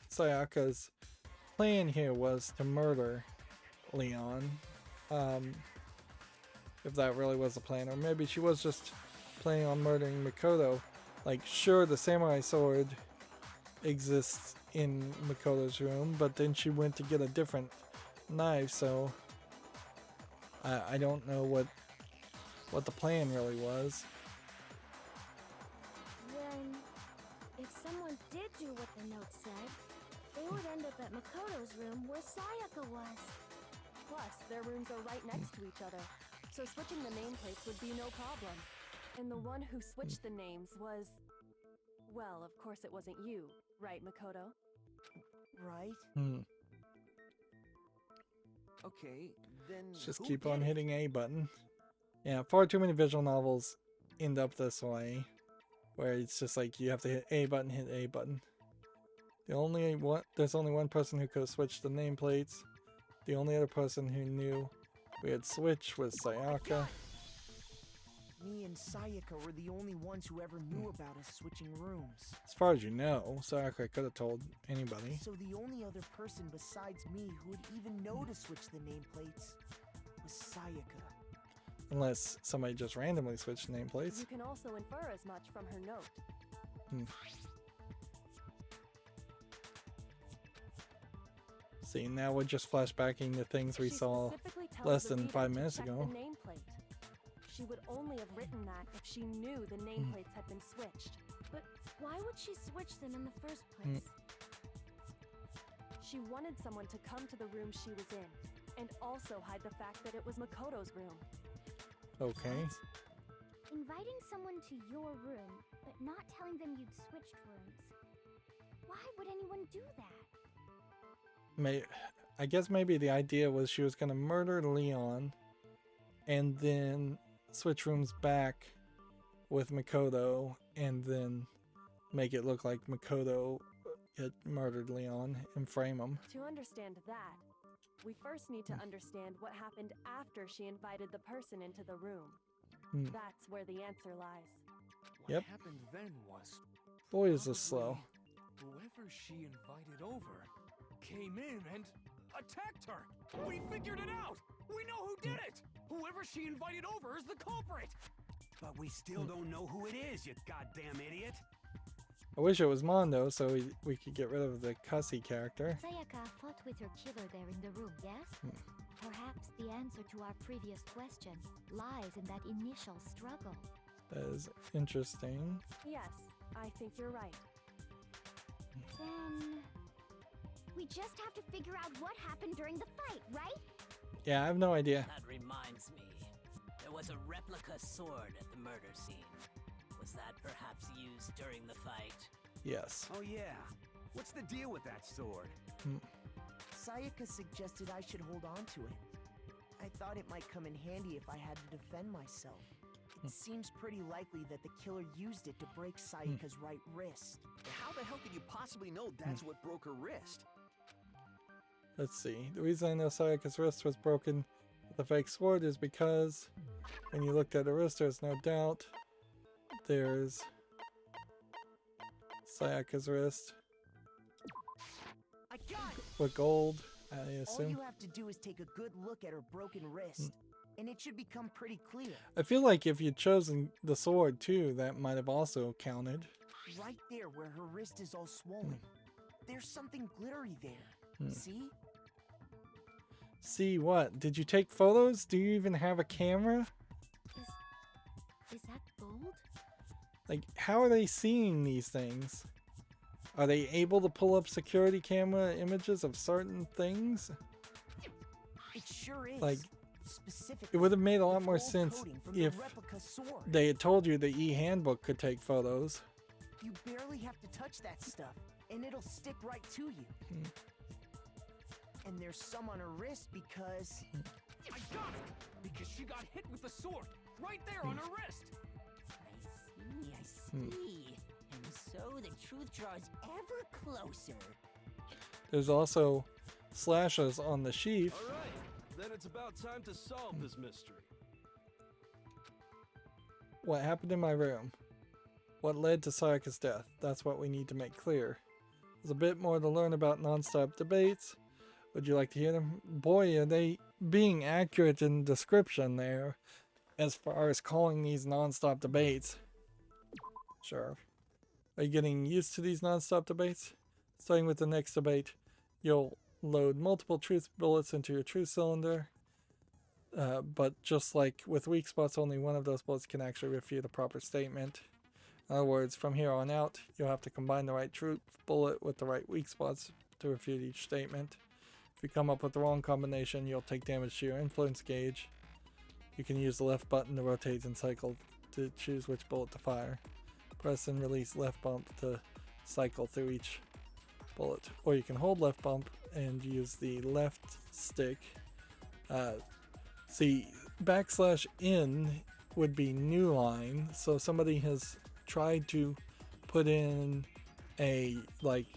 Sayaka's plan here was to murder Leon. If that really was the plan, or maybe she was just planning on murdering Makoto. Like, sure, the samurai sword exists in Makoto's room, but then she went to get a different knife, so I don't know what the plan really was. Then, if someone did do what the note said, they would end up at Makoto's room where Sayaka was. Plus, their rooms are right next to each other, so switching the nameplates would be no problem. And the one who switched the names was... Well, of course it wasn't you, right, Makoto? Right? Okay, then Let's just who keep did on it? hitting A button. Yeah, far too many visual novels end up this way, where it's just like you have to hit A button, hit A button. There's only one person who could have switched the nameplates. The only other person who knew we had switched was Sayaka. Me and Sayaka were the only ones who ever knew about us switching rooms. As far as you know, Sayaka could have told anybody. So the only other person besides me who would even know to switch the nameplates was Sayaka. Unless somebody just randomly switched nameplates. You can also infer as much from her note. See, now we're just flashbacking to things we saw less than 5 minutes ago. The nameplate. She would only have written that if she knew the nameplates had been switched. But why would she switch them in the first place? She wanted someone to come to the room she was in, and also hide the fact that it was Makoto's room. Okay. Inviting someone to your room, but not telling them you'd switched rooms. Why would anyone do that? I guess maybe the idea was she was going to murder Leon and then switch rooms back with Makoto and then make it look like Makoto had murdered Leon and frame him. To understand that, we first need to understand what happened after she invited the person into the room. That's where the answer lies. What happened then was... Boy, is this slow. Whoever she invited over came in and attacked her. We figured it out. We know who did it. Whoever she invited over is the culprit. But we still don't know who it is, you goddamn idiot. I wish it was Mondo so we could get rid of the cussy character. Sayaka fought with her killer there in the room, yes? Perhaps the answer to our previous question lies in that initial struggle. That is interesting. Yes, I think you're right. Then we just have to figure out what happened during the fight, right? Yeah, I have no idea. That reminds me. There was a replica sword at the murder scene. Was that perhaps used during the fight? Yes. Oh yeah. What's the deal with that sword? Sayaka suggested I should hold on to it. I thought it might come in handy if I had to defend myself. It seems pretty likely that the killer used it to break Sayaka's right wrist. How the hell could you possibly know that's what broke her wrist? Let's see. The reason I know Sayaka's wrist was broken with the fake sword is because when you looked at her wrist, there's no doubt there's Sayaka's wrist I got it! with gold, I All assume. you have to do is take a good look at her broken wrist, and it should become pretty clear. I feel like if you'd chosen the sword too, that might have also counted. Right there where her wrist is all swollen. There's something glittery there. See? See what? Did you take photos? Do you even have a camera? Is that gold? Like, how are they seeing these things? Are they able to pull up security camera images of certain things? It sure is. Like, specifically, it would have made a lot the more gold sense coating from the if replica sword. they had told you the e-handbook could take photos. You barely have to touch that stuff, and it'll stick right to you. And there's some on her wrist because... I got it! Because she got hit with the sword, right there on her wrist! I see. And so the truth draws ever closer. There's also slashes on the sheath. All right, then it's about time to solve this mystery. What happened in my room? What led to Sayaka's death? That's what we need to make clear. There's a bit more to learn about non-stop debates. Would you like to hear them? Boy, are they being accurate in description there as far as calling these non-stop debates. Sure. Are you getting used to these non-stop debates? Starting with the next debate, you'll load multiple truth bullets into your truth cylinder. But just like with weak spots, only one of those bullets can actually refute a proper statement. In other words, from here on out, you'll have to combine the right truth bullet with the right weak spots to refute each statement. If you come up with the wrong combination, you'll take damage to your influence gauge. You can use the left button to rotate and cycle to choose which bullet to fire. Press and release left bump to cycle through each bullet. Or you can hold left bump and use the left stick. See, \n would be new line, so somebody has tried to put in a, like,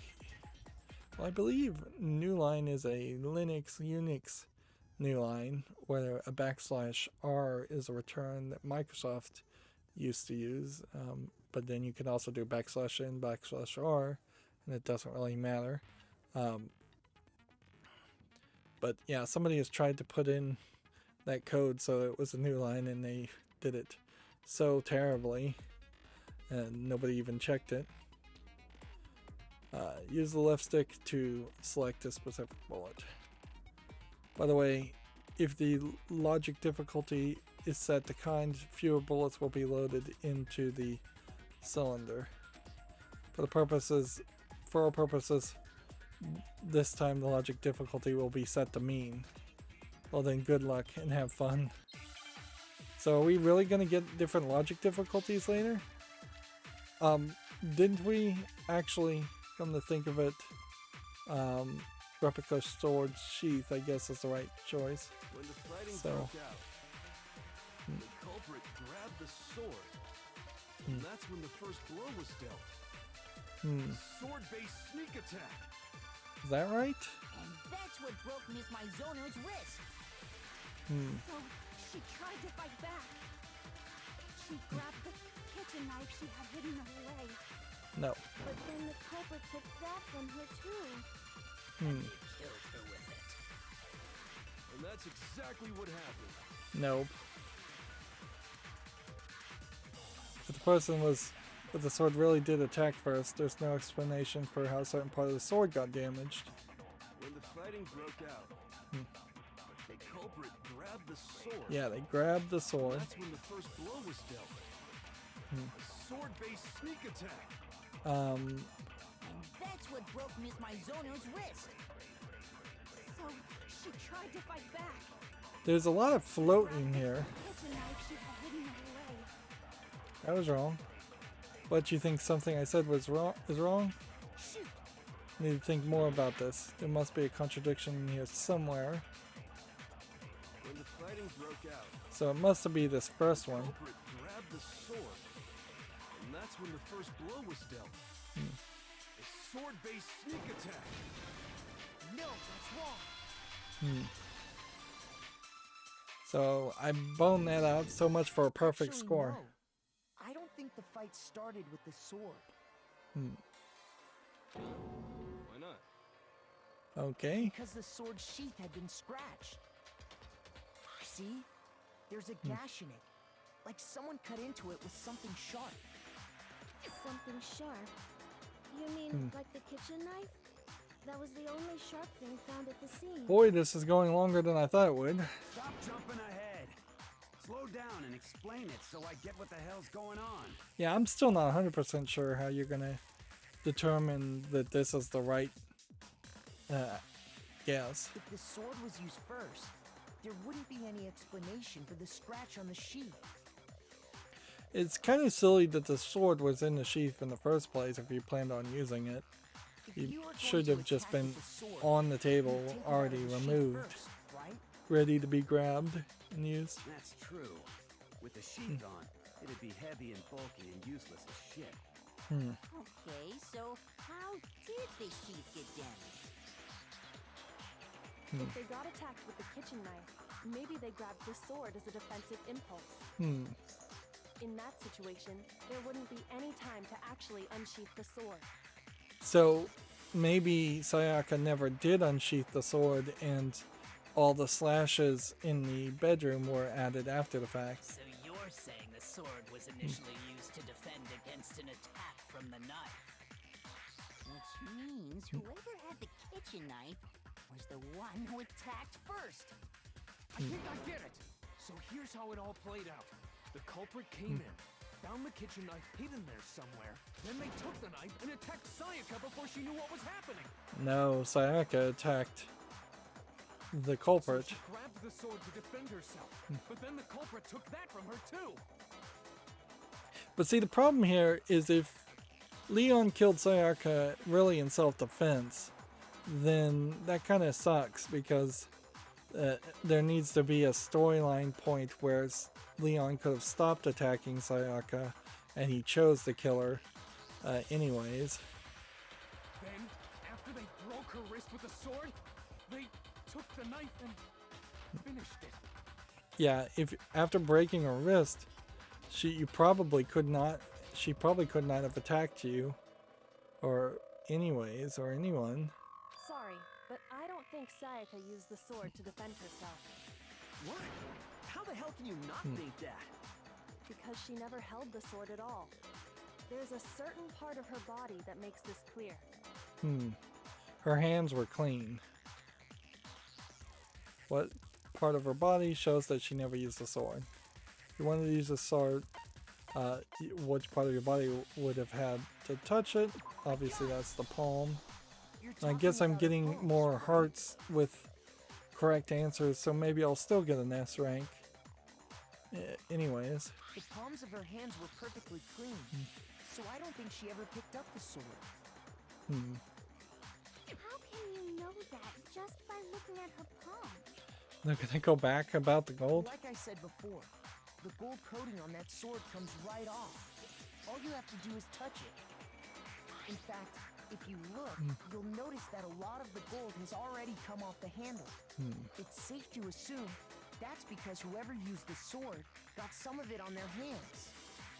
well, I believe new line is a Unix new line, where a \r is a return that Microsoft used to use, but then you can also do \n, \r, and it doesn't really matter. But yeah, somebody has tried to put in that code so it was a new line, and they did it so terribly, and nobody even checked it. Use the left stick to select a specific bullet. By the way, if the logic difficulty is set to kind, fewer bullets will be loaded into the cylinder. For our purposes, this time the logic difficulty will be set to mean. Well then, good luck and have fun. So are we really going to get different logic difficulties later? Didn't we actually, come to think of it, replica sword sheath, I guess, is the right choice. When the fighting So, broke out, the culprit grabbed the sword. And that's when the first blow was dealt. Sword-based sneak attack. Is that right? And that's what broke Miss Mizono's wrist. So she tried to fight back. She grabbed the kitchen knife she had hidden away. No. But then the culprit took that from her too. And they killed her with it. And that's exactly what happened. Nope. If the person with the sword really did attack first, there's no explanation for how a certain part of the sword got damaged. When the fighting broke out, the culprit grabbed the sword. Yeah, they grabbed the sword. That's when the first blow was dealt. A sword-based sneak attack. And that's That's what broke Miss Mizono's wrist. So she tried to fight back. There's a lot of floating here. Kitchen knife she had hidden away. That was wrong. But you think something I said was wrong? Is wrong? Shoot. Need to think more about this. There must be a contradiction in here somewhere. When the fighting broke out, So it must be this first one. culprit grabbed the sword, and that's when the first blow was dealt. A sword-based sneak attack. No, that's wrong. So I boned that out. So much for a perfect Actually, score. no. I don't think the fight started with the sword. Why not? Okay. Because the sword sheath had been scratched. See? There's a gash in it. Like someone cut into it with something sharp. Something sharp? You mean like the kitchen knife? That was the only sharp thing found at the scene. Boy, this is going longer than I thought it would. Stop jumping ahead. Slow down and explain it so I get what the hell's going on. Yeah, I'm still not 100% sure how you're gonna determine that this is the right guess. If the sword was used first, there wouldn't be any explanation for the scratch on the sheath. It's kind of silly that the sword was in the sheath in the first place if you planned on using it. If You were going should to have just attack been with the sword, on the table, you'd take it out already of the sheath removed, first, right? ready to be grabbed and used. That's true. With the sheath on, it'd be heavy and bulky and useless as shit. Okay, so how did the sheath get damaged? If they got attacked with the kitchen knife, maybe they grabbed the sword as a defensive impulse. In that situation, there wouldn't be any time to actually unsheath the sword. So maybe Sayaka never did unsheath the sword and all the slashes in the bedroom were added after the fact. So you're saying the sword was initially used to defend against an attack from the knife? Which means whoever had the kitchen knife was the one who attacked first. I think I get it. So here's how it all played out. The culprit came in, found the kitchen knife hidden there somewhere, then they took the knife and attacked Sayaka before she knew what was happening. No, Sayaka attacked the culprit. She grabbed the sword to defend herself, but then the culprit took that from her too. But see, the problem here is if Leon killed Sayaka really in self-defense, then that kind of sucks because there needs to be a storyline point where Leon could have stopped attacking Sayaka and he chose to kill her anyways. Then, after they broke her wrist with the sword, they took the knife and finished it. Yeah, if after breaking her wrist, she probably could not have attacked you or anyways or anyone. Sorry, but I don't think Sayaka used the sword to defend herself. What? How the hell can you not think that? Because she never held the sword at all. There's a certain part of her body that makes this clear. Her hands were clean. What part of her body shows that she never used the sword? If you wanted to use the sword, which part of your body would have had to touch it? Obviously that's the palm. I guess I'm getting more hearts with correct answers, so maybe I'll still get an S rank. Anyways. The palms of her hands were perfectly clean, so I don't think she ever picked up the sword. How can you know that just by looking at her palms? They're gonna go back about the gold? Like I said before, the gold coating on that sword comes right off. All you have to do is touch it. In fact, if you look, you'll notice that a lot of the gold has already come off the handle. It's safe to assume that's because whoever used the sword got some of it on their hands.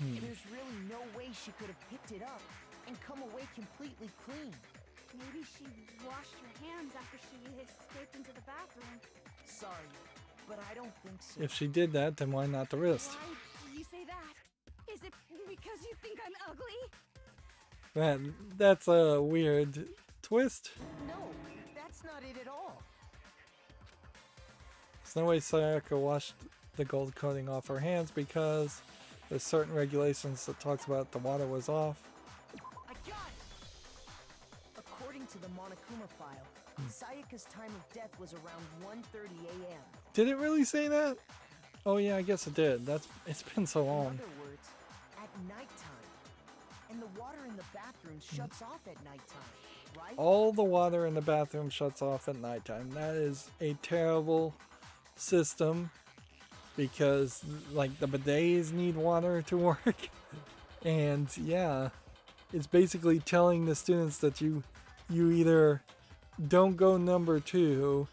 There's really no way she could have picked it up and come away completely clean. Maybe she washed her hands after she escaped into the bathroom. Sorry, but I don't think so. If she did that, then why not the wrist? Why do you say that? Is it because you think I'm ugly? Man, that's a weird twist. No, that's not it at all. There's no way Sayaka washed the gold coating off her hands because there's certain regulations that talks about the water was off. I got it! the Monokuma file. Sayaka's time of death was around 1:30 a.m. Did it really say that? Oh yeah, I guess it did. It's been so long. In other words, at nighttime. And the water in the bathroom shuts off at nighttime, right? All the water in the bathroom shuts off at nighttime. That is a terrible system because like the bidets need water to work. And yeah, it's basically telling the students that you either don't go number 2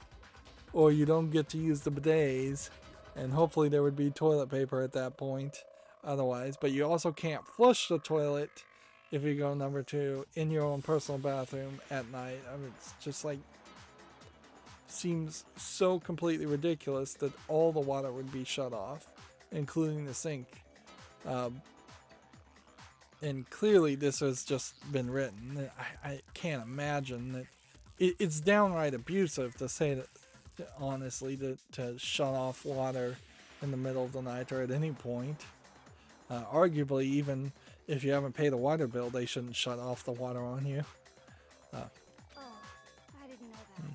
or you don't get to use the bidets, and hopefully there would be toilet paper at that point otherwise, but you also can't flush the toilet if you go number 2 in your own personal bathroom at night. I mean, it's just like seems so completely ridiculous that all the water would be shut off, including the sink. And clearly this has just been written. I can't imagine that it's downright abusive to say that, honestly, to shut off water in the middle of the night or at any point. Arguably, even if you haven't paid a water bill, they shouldn't shut off the water on you. Oh, I didn't know that.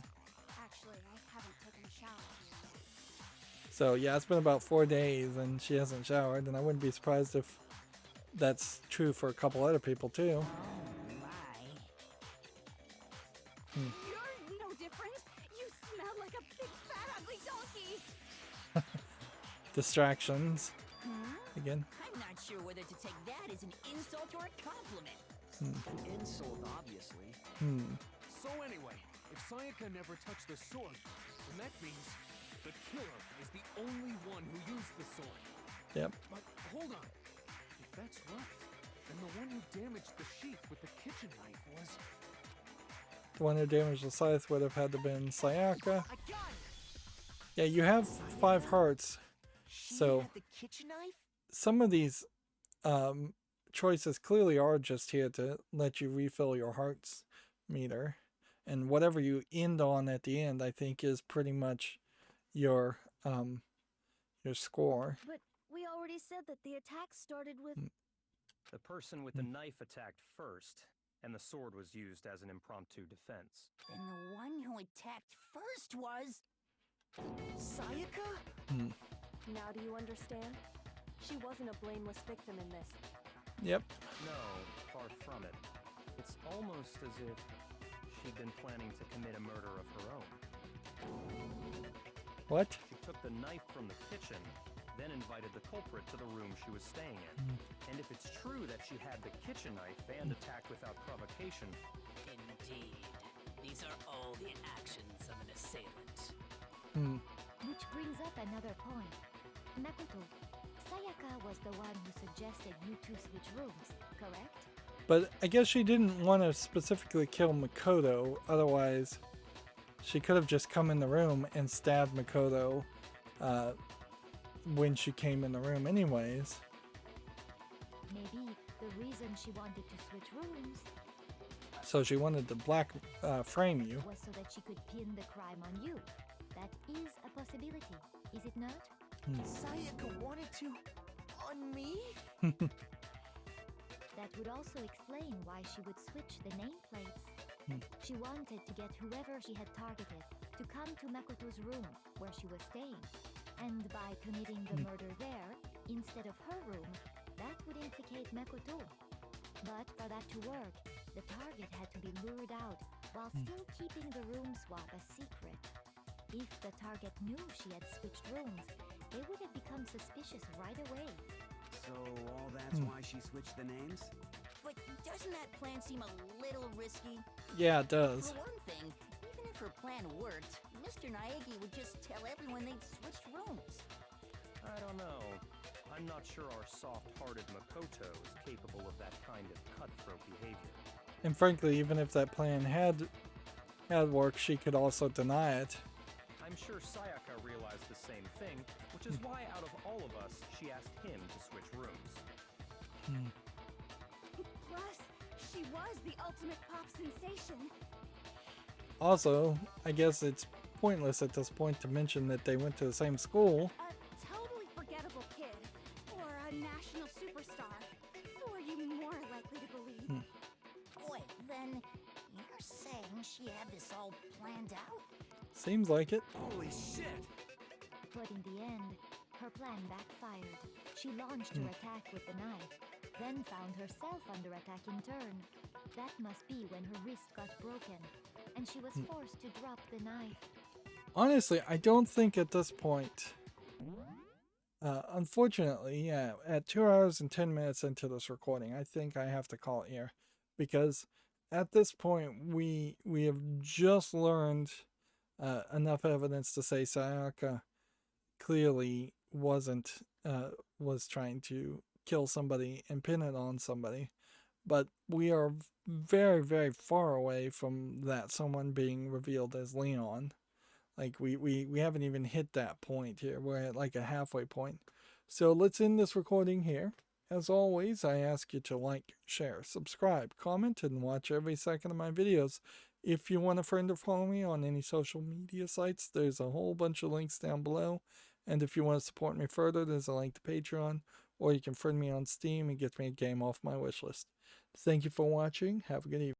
Actually, I haven't taken a shower here yet. So yeah, it's been about 4 days and she hasn't showered, and I wouldn't be surprised if that's true for a couple other people too. You're no different. You smell like a big fat ugly donkey. Distractions. Again. I'm not sure whether to take that as an insult or a compliment. An insult, obviously. So anyway, if Sayaka never touched the sword, then that means the killer is the only one who used the sword. Yep. But hold on. If that's right, then the one who damaged the sheath with the kitchen knife was... The one who damaged the scythe would have had to been Sayaka. Yeah, you have 5 hearts, so Had the kitchen knife? some of these choices clearly are just here to let you refill your hearts meter, and whatever you end on at the end, I think, is pretty much your score. But we already said that the attack started with... The person with the knife attacked first, and the sword was used as an impromptu defense. Then the one who attacked first was... Sayaka? Now do you understand? She wasn't a blameless victim in this. Yep. No, far from it. It's almost as if she'd been planning to commit a murder of her own. What? She took the knife from the kitchen, then invited the culprit to the room she was staying in. And if it's true that she had the kitchen knife and attacked without provocation... Indeed. These are all the actions of an assailant. Which brings up another point. Makoto, Sayaka was the one who suggested you two switch rooms, correct? But I guess she didn't want to specifically kill Makoto, otherwise she could have just come in the room and stabbed Makoto when she came in the room anyways. Maybe the reason she wanted to switch rooms So she wanted to frame you. was so that she could pin the crime on you. That is a possibility, is it not? Sayaka wanted to... on me? That would also explain why she would switch the nameplates. She wanted to get whoever she had targeted to come to Makoto's room where she was staying. And by committing the murder there, instead of her room, that would implicate Makoto. But for that to work, the target had to be lured out while still keeping the room swap a secret. If the target knew she had switched rooms, they would have become suspicious right away. So all that's why she switched the names? But doesn't that plan seem a little risky? Yeah, it does. For one thing, even if her plan worked, Mr. Naegi would just tell everyone they'd switched rooms. I don't know. I'm not sure our soft-hearted Makoto is capable of that kind of cutthroat behavior. And frankly, even if that plan had worked, she could also deny it. I'm sure Sayaka realized the same thing, which is why out of all of us, she asked him to switch rooms. Plus, she was the ultimate pop sensation. Also, I guess it's pointless at this point to mention that they went to the same school. A totally forgettable kid. Or a national superstar. Who are you more likely to believe? Wait, then you're saying Didn't she have this all planned out? Seems like it. Holy shit! But in the end, her plan backfired. She launched her attack with the knife, then found herself under attack in turn. That must be when her wrist got broken, and she was forced to drop the knife. Honestly, I don't think at this point... unfortunately, yeah, at 2 hours and 10 minutes into this recording, I think I have to call it here. Because at this point, we have just learned enough evidence to say Sayaka clearly was trying to kill somebody and pin it on somebody. But we are very, very far away from that someone being revealed as Leon. Like, we haven't even hit that point here. We're at like a halfway point. So let's end this recording here. As always, I ask you to like, share, subscribe, comment, and watch every second of my videos. If you want a friend or follow me on any social media sites, there's a whole bunch of links down below. And if you want to support me further, there's a link to Patreon, or you can friend me on Steam and get me a game off my wishlist. Thank you for watching. Have a good evening.